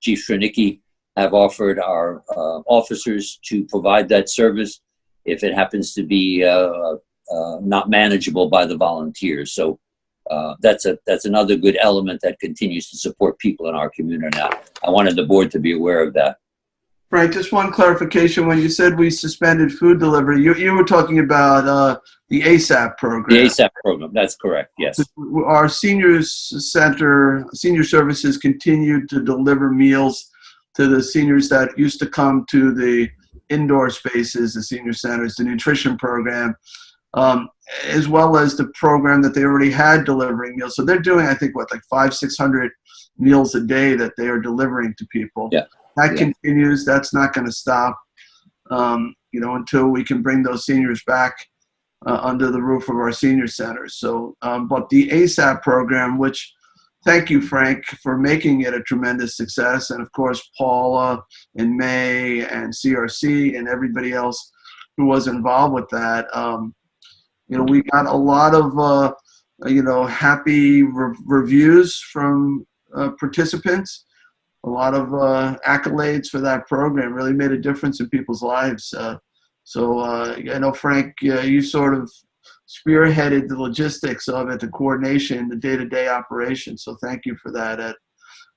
Chief Stranicki have offered our officers to provide that service if it happens to be not manageable by the volunteers. So that's another good element that continues to support people in our community. I wanted the board to be aware of that. Frank, just one clarification. When you said we suspended food delivery, you were talking about the ASAP program. The ASAP program, that's correct, yes. Our senior services continued to deliver meals to the seniors that used to come to the indoor spaces, the senior centers, the nutrition program, as well as the program that they already had delivering meals. So they're doing, I think, like 500-600 meals a day that they are delivering to people. Yeah. That continues. That's not going to stop, until we can bring those seniors back under the roof of our senior centers. So, but the ASAP program, which, thank you, Frank, for making it a tremendous success. And of course, Paula and May and CRC and everybody else who was involved with that. We got a lot of, happy reviews from participants. A lot of accolades for that program. Really made a difference in people's lives. So I know, Frank, you sort of spearheaded the logistics of it, the coordination, the day-to-day operation. So thank you for that. It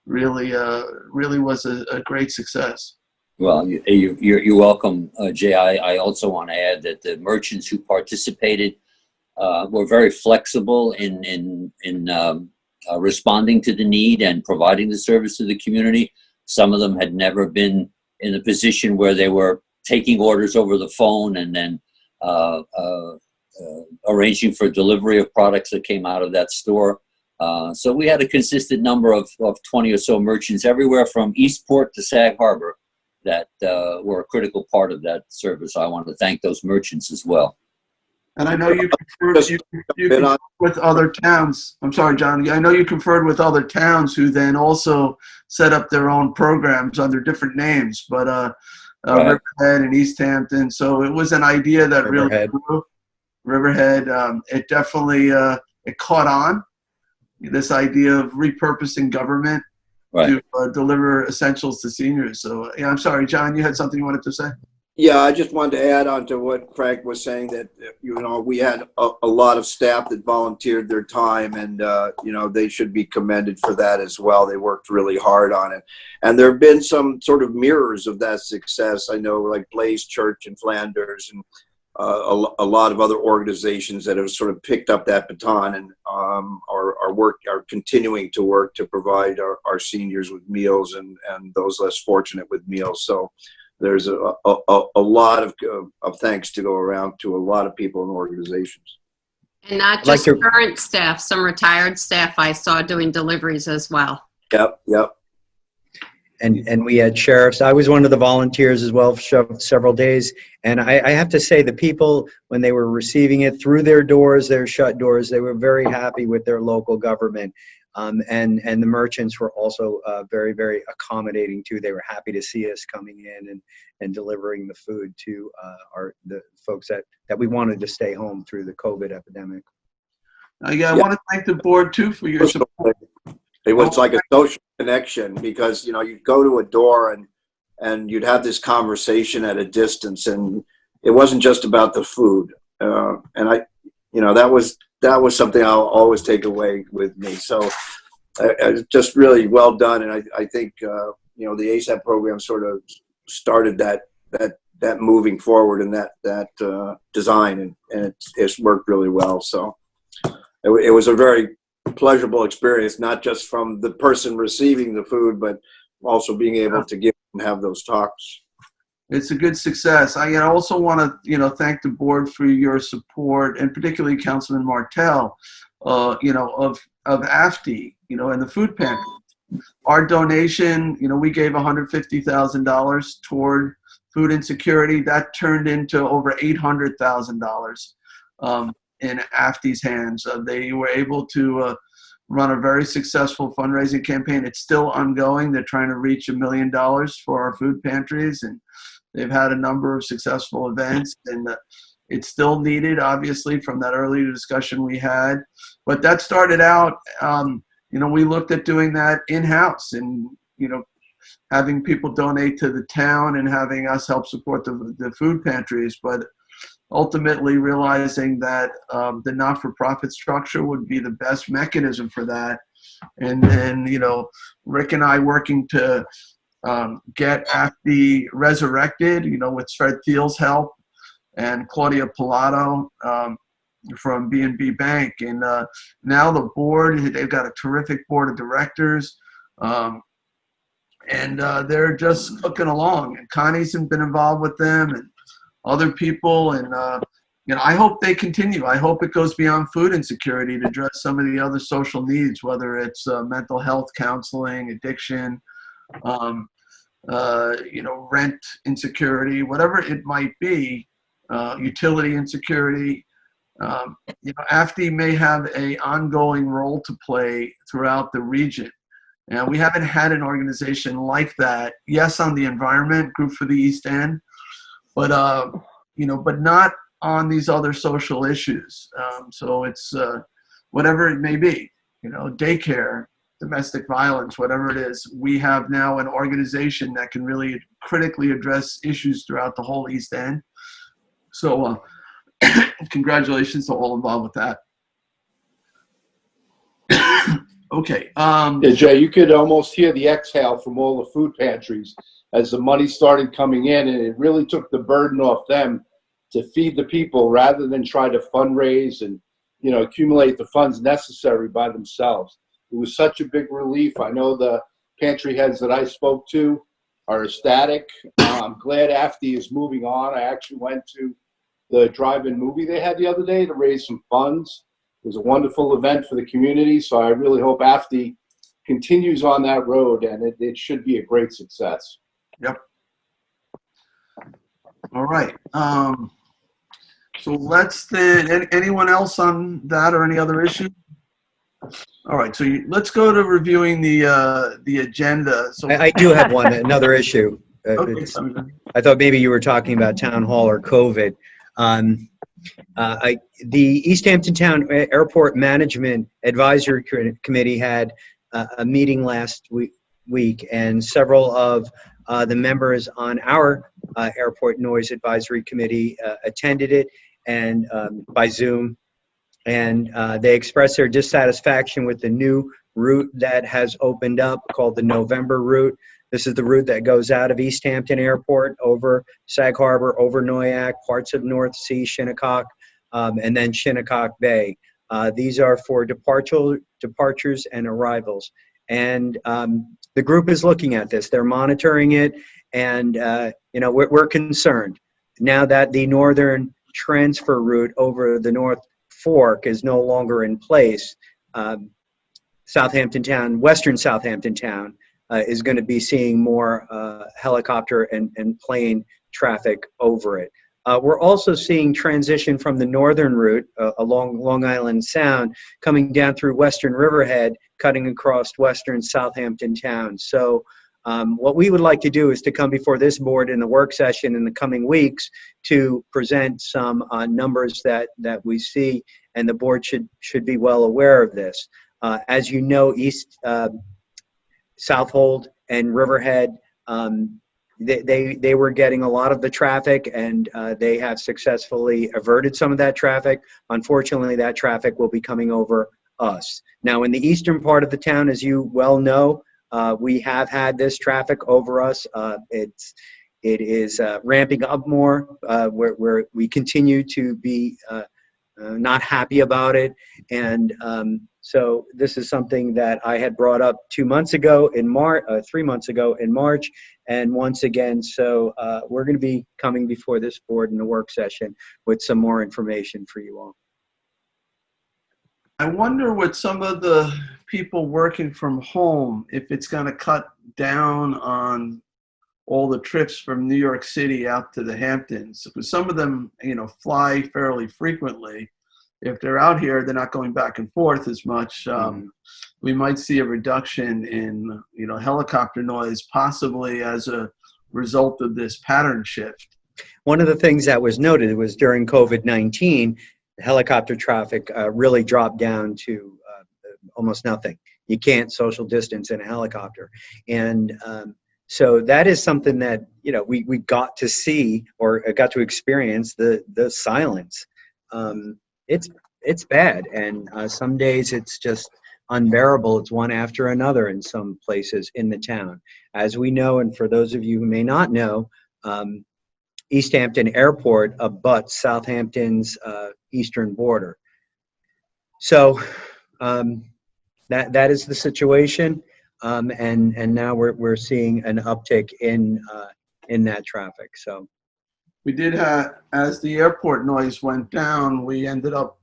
really was a great success. Well, you're welcome, Jay. I also want to add that the merchants who participated were very flexible in responding to the need and providing the service to the community. Some of them had never been in a position where they were taking orders over the phone and then arranging for delivery of products that came out of that store. So we had a consistent number of 20 or so merchants everywhere from Eastport to Sag Harbor that were a critical part of that service. I want to thank those merchants as well. And I know you conferred with other towns. I'm sorry, John. I know you conferred with other towns who then also set up their own programs under different names, but right. Riverhead and East Hampton. So it was an idea that really grew. Riverhead, it definitely it caught on, this idea of repurposing government to deliver essentials to seniors. So yeah, I'm sorry, John, you had something you wanted to say? Yeah, I just wanted to add on to what Frank was saying, that, we had a lot of staff that volunteered their time, and, they should be commended for that as well. They worked really hard on it. And there have been some sort of mirrors of that success. I know, like Blaze Church in Flanders and a lot of other organizations that have sort of picked up that baton and are continuing to work to provide our seniors with meals and those less fortunate with meals. So there's a lot of thanks to go around to a lot of people and organizations. And not just current staff, some retired staff I saw doing deliveries as well. Yep. And we had sheriffs. I was one of the volunteers as well for several days. And I have to say, the people, when they were receiving it through their doors, their shut doors, they were very happy with their local government. And the merchants were also very, very accommodating too. They were happy to see us coming in and delivering the food to the folks that we wanted to stay home through the COVID epidemic. I want to thank the board too for your support. It was like a social connection because, you'd go to a door and you'd have this conversation at a distance, and it wasn't just about the food. And that was something I'll always take away with me. So just really well done. And I think, the ASAP program sort of started that moving forward and that design, and it's worked really well. So it was a very pleasurable experience, not just from the person receiving the food, but also being able to give and have those talks. It's a good success. I also want to, thank the board for your support, and particularly Councilman Martell, of AFTI, and the food pantry. Our donation, we gave $150,000 toward food insecurity. That turned into over $800,000 in AFTI's hands. They were able to run a very successful fundraising campaign. It's still ongoing. They're trying to reach $1 million for our food pantries, and they've had a number of successful events, and it's still needed, obviously, from that earlier discussion we had. But that started out, we looked at doing that in-house and, having people donate to the town and having us help support the food pantries. But ultimately realizing that the not-for-profit structure would be the best mechanism for that. And then, Rick and I working to get AFTI resurrected, with Fred Thiel's help and Claudia Pilato from B&B Bank. And now the board, they've got a terrific board of directors. And they're just cooking along. And Connie's been involved with them, and other people, and I hope they continue. I hope it goes beyond food insecurity to address some of the other social needs, whether it's mental health counseling, addiction, rent insecurity, whatever it might be, utility insecurity. AFTI may have an ongoing role to play throughout the region. And we haven't had an organization like that. Yes, on the environment group for the East End, but but not on these other social issues. So it's whatever it may be, daycare, domestic violence, whatever it is. We have now an organization that can really critically address issues throughout the whole East End. So congratulations to all involved with that. Okay. Yeah, Jay, you could almost hear the exhale from all the food pantries as the money started coming in, and it really took the burden off them to feed the people rather than try to fundraise and, accumulate the funds necessary by themselves. It was such a big relief. I know the pantry heads that I spoke to are ecstatic. I'm glad AFTI is moving on. I actually went to the drive-in movie they had the other day to raise some funds. It was a wonderful event for the community, so I really hope AFTI continues on that road, and it should be a great success. Yep. All right. So let's then, anyone else on that or any other issue? All right. So let's go to reviewing the agenda. So I do have another issue. Okay. I thought maybe you were talking about town hall or COVID. The East Hampton Town Airport Management Advisory Committee had a meeting last week, and several of the members on our Airport Noise Advisory Committee attended it, and by Zoom, and they expressed their dissatisfaction with the new route that has opened up called the November route. This is the route that goes out of East Hampton Airport over Sag Harbor, over Noyak, parts of North Sea, Shinnecock, and then Shinnecock Bay. These are for departures and arrivals. And the group is looking at this. They're monitoring it, and we're concerned. Now that the northern transfer route over the North Fork is no longer in place, Southampton Town, western Southampton Town, is going to be seeing more helicopter and plane traffic over it. We're also seeing transition from the northern route along Long Island Sound, coming down through Western Riverhead, cutting across western Southampton Town. So what we would like to do is to come before this board in the work session in the coming weeks to present some numbers that we see, and the board should be well aware of this. As you know, East Southold and Riverhead, they were getting a lot of the traffic, and they have successfully averted some of that traffic. Unfortunately, that traffic will be coming over us. Now, in the eastern part of the town, as you well know, we have had this traffic over us. It is ramping up more, where we continue to be not happy about it. And so this is something that I had brought up 2 months ago in March, 3 months ago in March, and once again. So we're going to be coming before this board in a work session with some more information for you all. I wonder with some of the people working from home, if it's going to cut down on all the trips from New York City out to the Hamptons, because some of them, fly fairly frequently. If they're out here, they're not going back and forth as much. We might see a reduction in, helicopter noise, possibly as a result of this pattern shift. One of the things that was noted was during COVID-19, helicopter traffic really dropped down to almost nothing. You can't social distance in a helicopter. And so that is something that, we got to see or got to experience the silence. It's bad. And some days it's just unbearable. It's one after another in some places in the town. As we know, and for those of you who may not know, East Hampton Airport abuts Southampton's eastern border. So that is the situation, and now we're seeing an uptick in that traffic. So We did have, as the airport noise went down, we ended up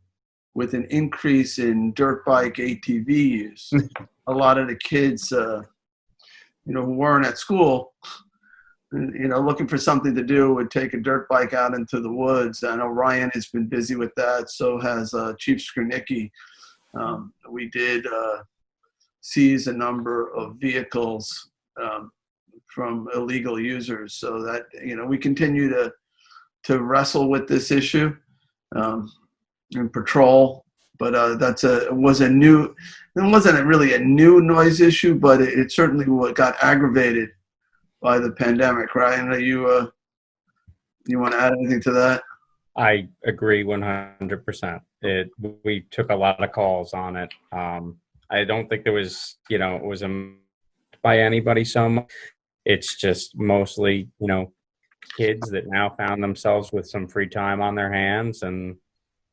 with an increase in dirt bike ATV use. A lot of the kids, who weren't at school, looking for something to do, would take a dirt bike out into the woods. I know Ryan has been busy with that. So has Chief Skrnicki. We did seize a number of vehicles from illegal users. So that, we continue to wrestle with this issue and patrol. But it wasn't really a new noise issue, but it certainly got aggravated by the pandemic, right? And you want to add anything to that? I agree 100%. We took a lot of calls on it. I don't think there was, it was by anybody so much. It's just mostly, kids that now found themselves with some free time on their hands, and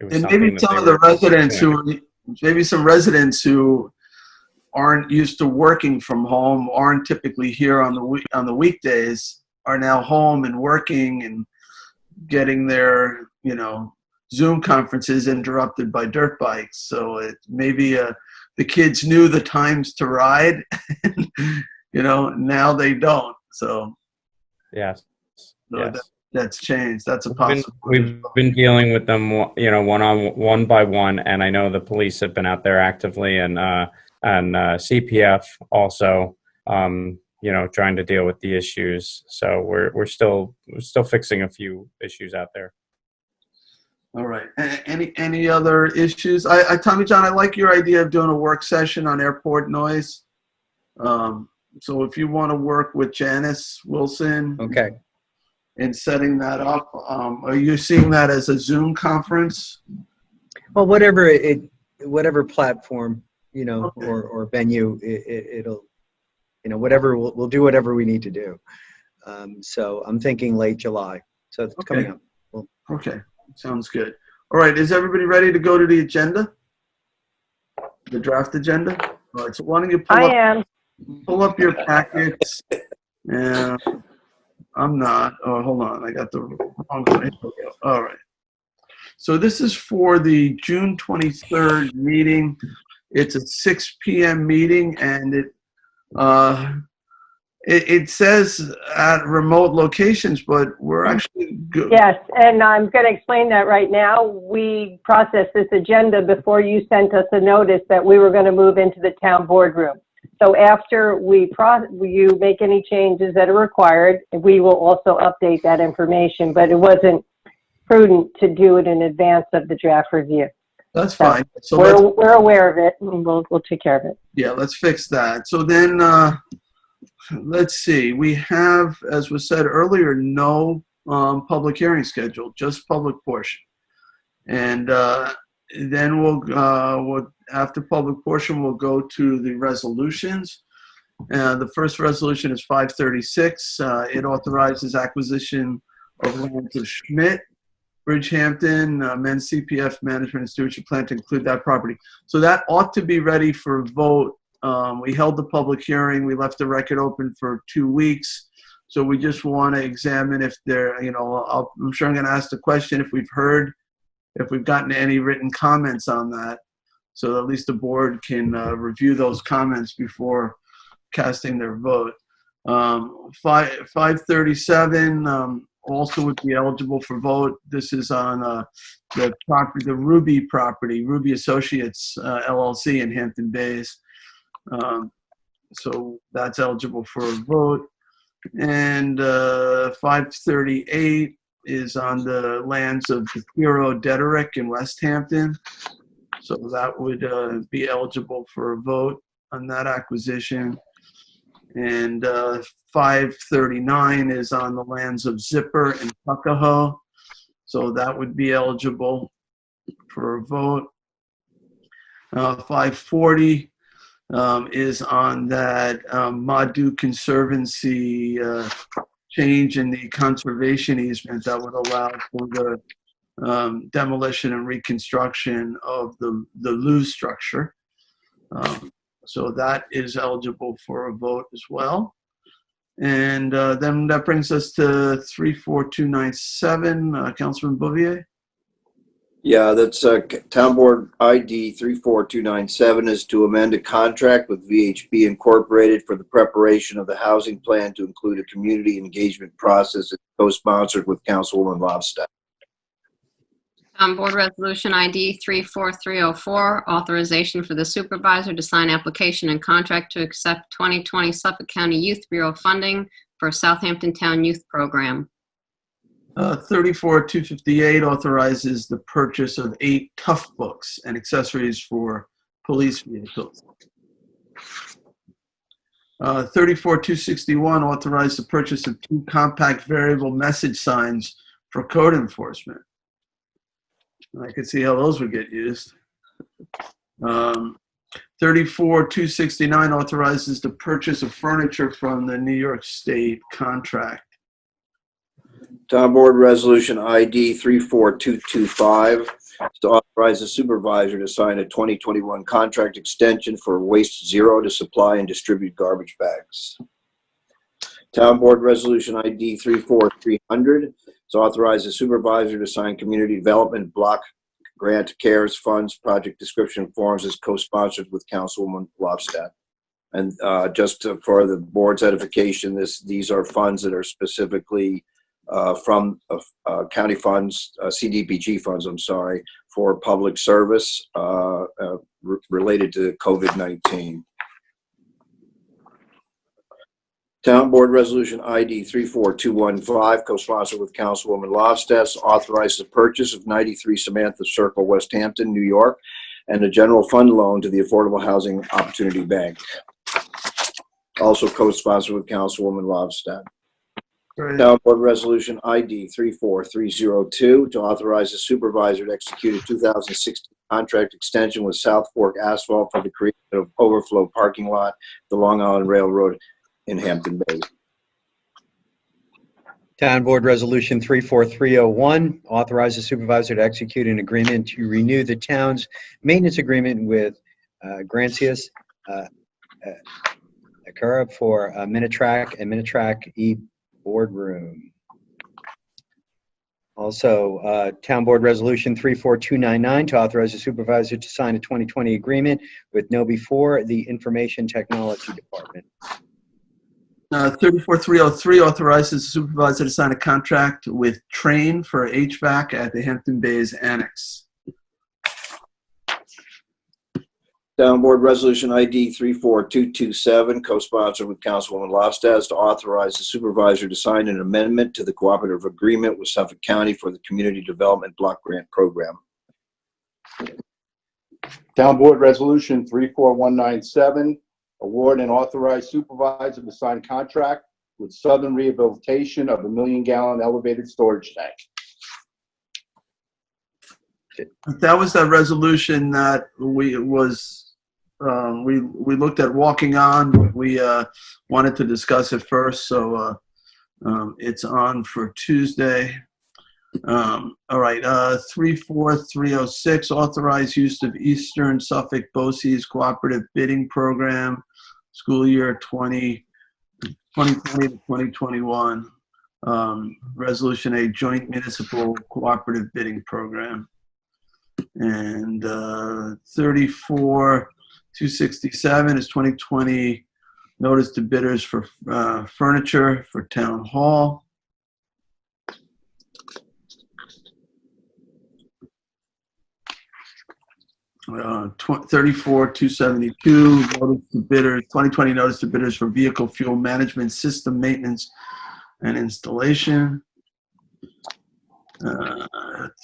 it was maybe some of the residents who aren't used to working from home, aren't typically here on the weekdays, are now home and working and getting their Zoom conferences interrupted by dirt bikes. So it maybe the kids knew the times to ride, now they don't. So yes. That's changed. That's a possibility. We've been dealing with them, one by one, and I know the police have been out there actively, and CPF also, trying to deal with the issues. So we're still fixing a few issues out there. All right. Any other issues? Tommy John, I like your idea of doing a work session on airport noise. So if you want to work with Janice Wilson, okay, in setting that up, are you seeing that as a Zoom conference? Well, whatever platform, or venue, whatever, we'll do whatever we need to do. So I'm thinking late July. So it's coming up. Okay, sounds good. All right, is everybody ready to go to the agenda? The draft agenda? All right, so why don't you pull up your packets. And I'm not. Oh, hold on. I got the wrong one. Here we go. All right. So this is for the June 23rd meeting. It's a 6 p.m. meeting, and it says at remote locations, but we're actually good. Yes, and I'm going to explain that right now. We processed this agenda before you sent us a notice that we were going to move into the town boardroom. So after you make any changes that are required, we will also update that information, but it wasn't prudent to do it in advance of the draft review. That's fine. So we're aware of it, and we'll take care of it. Yeah, let's fix that. So then, let's see. We have, as was said earlier, no public hearing scheduled, just public portion. And then we'll after public portion, we'll go to the resolutions. The first resolution is 536. It authorizes acquisition of land of Schmidt, Bridgehampton, Men's CPF Management and Stewardship Plan to include that property. So that ought to be ready for vote. We held the public hearing. We left the record open for 2 weeks. So we just want to examine if there, I'm sure I'm going to ask the question if we've gotten any written comments on that. So at least the board can review those comments before casting their vote. 537 also would be eligible for vote. This is on the property, the Ruby property, Ruby Associates LLC in Hampton Bays. So that's eligible for a vote. And 538 is on the lands of Hero Dederick in West Hampton. So that would be eligible for a vote on that acquisition. And 539 is on the lands of Zipper and Tuckahoe. So that would be eligible for a vote. 540 is on that Madu Conservancy change in the conservation easement that would allow for the demolition and reconstruction of the Lewes structure. So that is eligible for a vote as well. And then that brings us to 34297, Councilman Bouvier. Yeah, that's Town Board ID 34297 is to amend a contract with VHB Incorporated for the preparation of the housing plan to include a community engagement process co-sponsored with Councilwoman Lobstadt. Board Resolution ID 34304, authorization for the supervisor to sign application and contract to accept 2020 Suffolk County Youth Bureau funding for Southampton Town Youth Program. 34258 authorizes the purchase of 8 Tough books and accessories for police vehicles. 34261 authorizes the purchase of 2 compact variable message signs for code enforcement. I could see how those would get used. 34269 authorizes the purchase of furniture from the New York State contract. Town Board Resolution ID 34225 to authorize the supervisor to sign a 2021 contract extension for Waste Zero to supply and distribute garbage bags. Town Board Resolution ID 34300 to authorize the supervisor to sign community development block grant CARES funds project description forms as co-sponsored with Councilwoman Lobstadt. And just for the board's edification, these are funds that are specifically from county funds, CDBG funds, I'm sorry, for public service related to COVID-19. Town Board Resolution ID 34215, co-sponsored with Councilwoman Lofstas, authorized the purchase of 93 Samantha Circle, West Hampton, New York, and a general fund loan to the Affordable Housing Opportunity Bank. Also co-sponsored with Councilwoman Lofstas. Town Board Resolution ID 34302 to authorize the supervisor to execute a 2016 contract extension with South Fork Asphalt for the creation of overflow parking lot, the Long Island Railroad in Hampton Bays. Town Board Resolution 34301 authorizes supervisor to execute an agreement to renew the town's maintenance agreement with Grancius Acura for Minitrack and Minitrack e-boardroom. Also, Town Board Resolution 34299 to authorize the supervisor to sign a 2020 agreement with KnowBe4, the Information Technology Department. 34303 authorizes the supervisor to sign a contract with Train for HVAC at the Hampton Bays Annex. Town Board Resolution ID 34227, co-sponsored with Councilwoman Lofstad, to authorize the supervisor to sign an amendment to the cooperative agreement with Suffolk County for the Community Development Block Grant Program. Town Board Resolution 34197, award and authorize supervisor to sign contract with Southern Rehabilitation of a 1 million gallon elevated storage tank. That was that resolution that we looked at walking on. We wanted to discuss it first, so it's on for Tuesday. All right, 34306, authorize use of Eastern Suffolk BOCES Cooperative Bidding Program, school year 2020 to 2021. Resolution A, Joint Municipal Cooperative Bidding Program. And 34267 is 2020 notice to bidders for furniture for Town Hall. Uh, 34272 notice to bidders, 2020 notice to bidders for vehicle fuel management system maintenance and installation.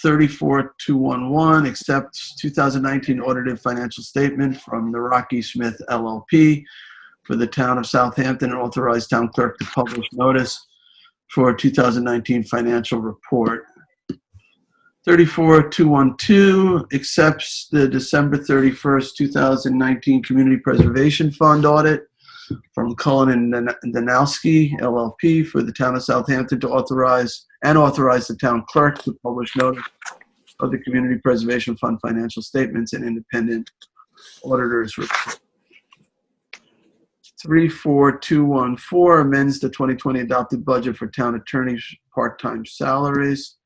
34211 accepts 2019 audited financial statement from the Rocky Smith LLP for the town of Southampton and authorized town clerk to publish notice for 2019 financial report. 34212 accepts the December 31st, 2019 Community Preservation Fund audit from Cullen and Danowski LLP for the town of Southampton to authorize the town clerk to publish notice of the Community Preservation Fund financial statements and independent auditors report. 34214 amends the 2020 adopted budget for town attorney's part-time salaries.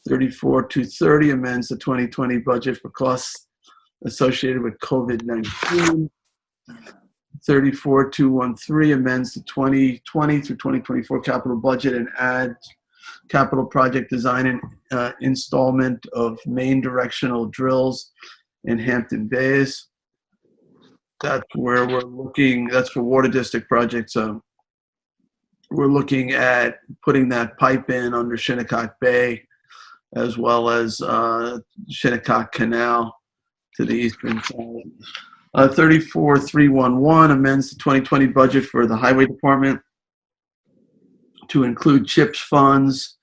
34230 amends the 2020 budget for costs associated with COVID-19. 34213 amends the 2020 through 2024 capital budget and adds capital project design and installment of main directional drills in Hampton Bays. That's where we're looking, that's for water district projects. We're looking at putting that pipe in under Shinnecock Bay as well as Shinnecock Canal to the eastern side. 34311 amends the 2020 budget for the Highway Department to include CHIPS funds,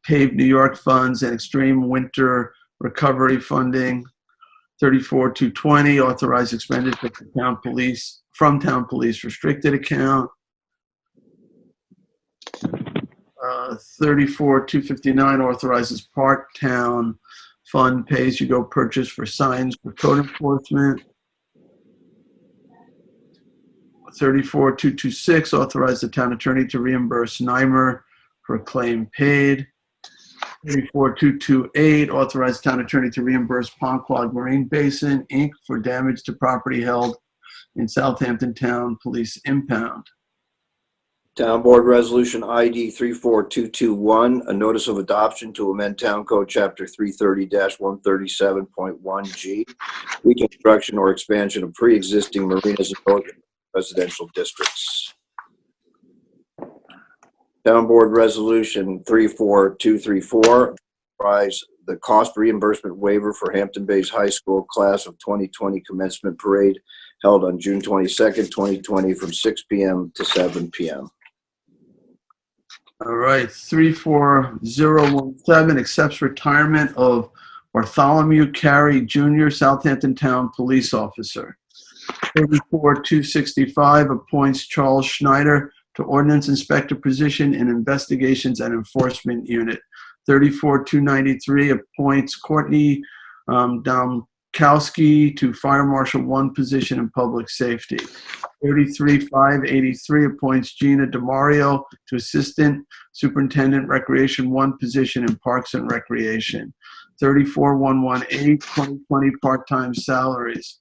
Paved New York funds, and extreme winter recovery funding. 34220 authorized expenditure for town police from town police restricted account. 34259 authorizes part town fund pay-as-you-go purchase for signs for code enforcement. 34226 authorized the town attorney to reimburse NYMER for claim paid. 34228 authorized town attorney to reimburse Ponquag Marine Basin, Inc. for damage to property held in Southampton Town Police impound. Town Board Resolution ID 34221, a notice of adoption to amend Town Code Chapter 330-137.1G, reconstruction or expansion of pre-existing marinas and residential districts. Town Board Resolution 34234, authorize the cost reimbursement waiver for Hampton Bays High School class of 2020 commencement parade held on June 22nd, 2020 from 6 p.m. to 7 p.m. All right, 34017 accepts retirement of Bartholomew Carey Jr., Southampton Town Police Officer. 34-265 appoints Charles Schneider to Ordnance Inspector position in Investigations and Enforcement Unit. 34-293 appoints Courtney Domkowski to Fire Marshal 1 position in Public Safety. 33-583 appoints Gina DeMario to Assistant Superintendent Recreation 1 position in Parks and Recreation. 34-118, 2020 part-time salaries.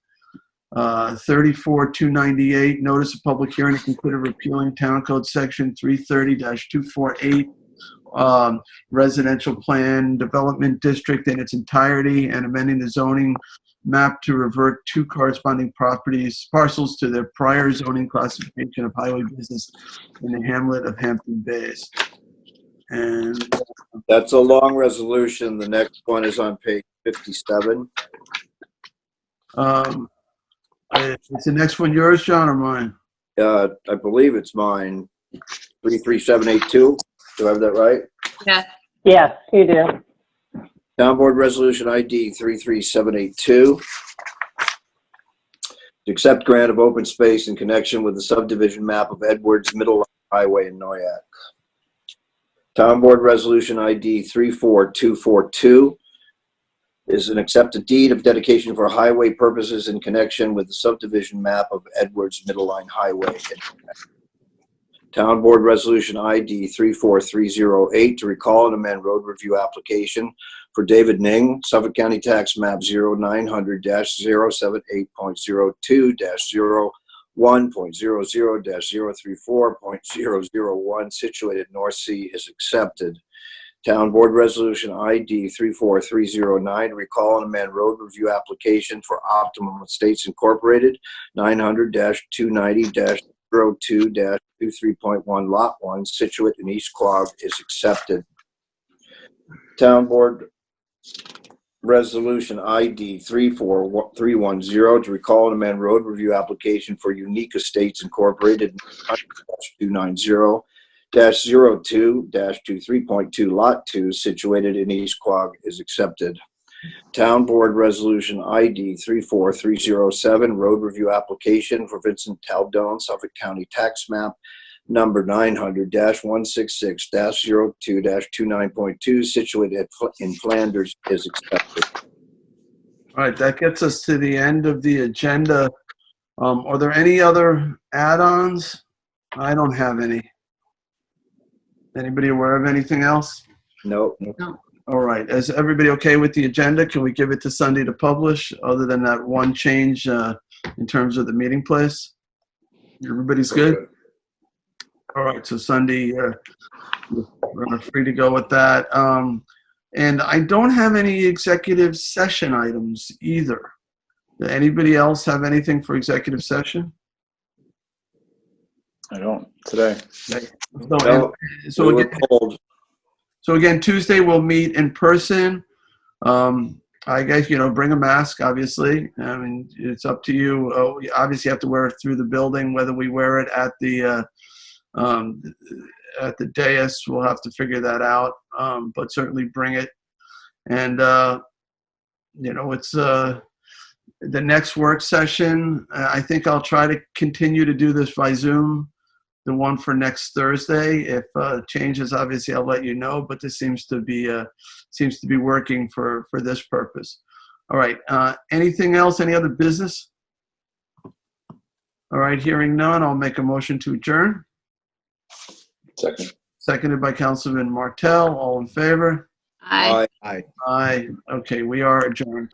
34-298, notice of public hearing to consider repealing Town Code Section 330-248, residential plan development district in its entirety, and amending the zoning map to revert 2 corresponding parcels to their prior zoning classification of highway business in the hamlet of Hampton Bays. And That's a long resolution. The next one is on page 57. is the next one yours, John, or mine? I believe it's mine. 33782. Do I have that right? Yeah. Yes, you do. Town Board Resolution ID 33782. To accept grant of open space in connection with the subdivision map of Edwards Middle Highway in Noyak. Town Board Resolution ID 34242 is an accepted deed of dedication for highway purposes in connection with the subdivision map of Edwards Middle Line Highway. Town Board Resolution ID 34308 to recall and amend road review application for David Ning, Suffolk County Tax Map 0900-078.02-01.00-034.001 situated North Sea is accepted. Town Board Resolution ID 34309 recall and amend road review application for Optimum Estates Incorporated 900-290-02-23.1 Lot 1 Situate in East Quogue is accepted. Town Board Resolution ID 34310 to recall and amend road review application for Unique Estates Incorporated 290-02-23.2 Lot 2 situated in East Quogue is accepted. Town Board Resolution ID 34307 road review application for Vincent Taldone, Suffolk County Tax Map number 900-166-02-29.2 situated in Flanders is accepted. All right, that gets us to the end of the agenda. Are there any other add-ons? I don't have any. Anybody aware of anything else? No. All right, is everybody okay with the agenda? Can we give it to Sunday to publish, other than that one change in terms of the meeting place? Everybody's good? All right, so Sunday, we're free to go with that. And I don't have any executive session items either. Does anybody else have anything for executive session? I don't today. So again, Tuesday we'll meet in person. I guess, bring a mask, obviously. I mean, it's up to you. You obviously have to wear it through the building. Whether we wear it at the dais, we'll have to figure that out. But certainly bring it. And, it's the next work session. I think I'll try to continue to do this by Zoom. The one for next Thursday. If changes, obviously, I'll let you know. But this seems to be working for this purpose. All right. Anything else? Any other business? All right. Hearing none, I'll make a motion to adjourn. Second. Seconded by Councilman Martell. All in favor? Aye. Aye. Aye. Okay. We are adjourned.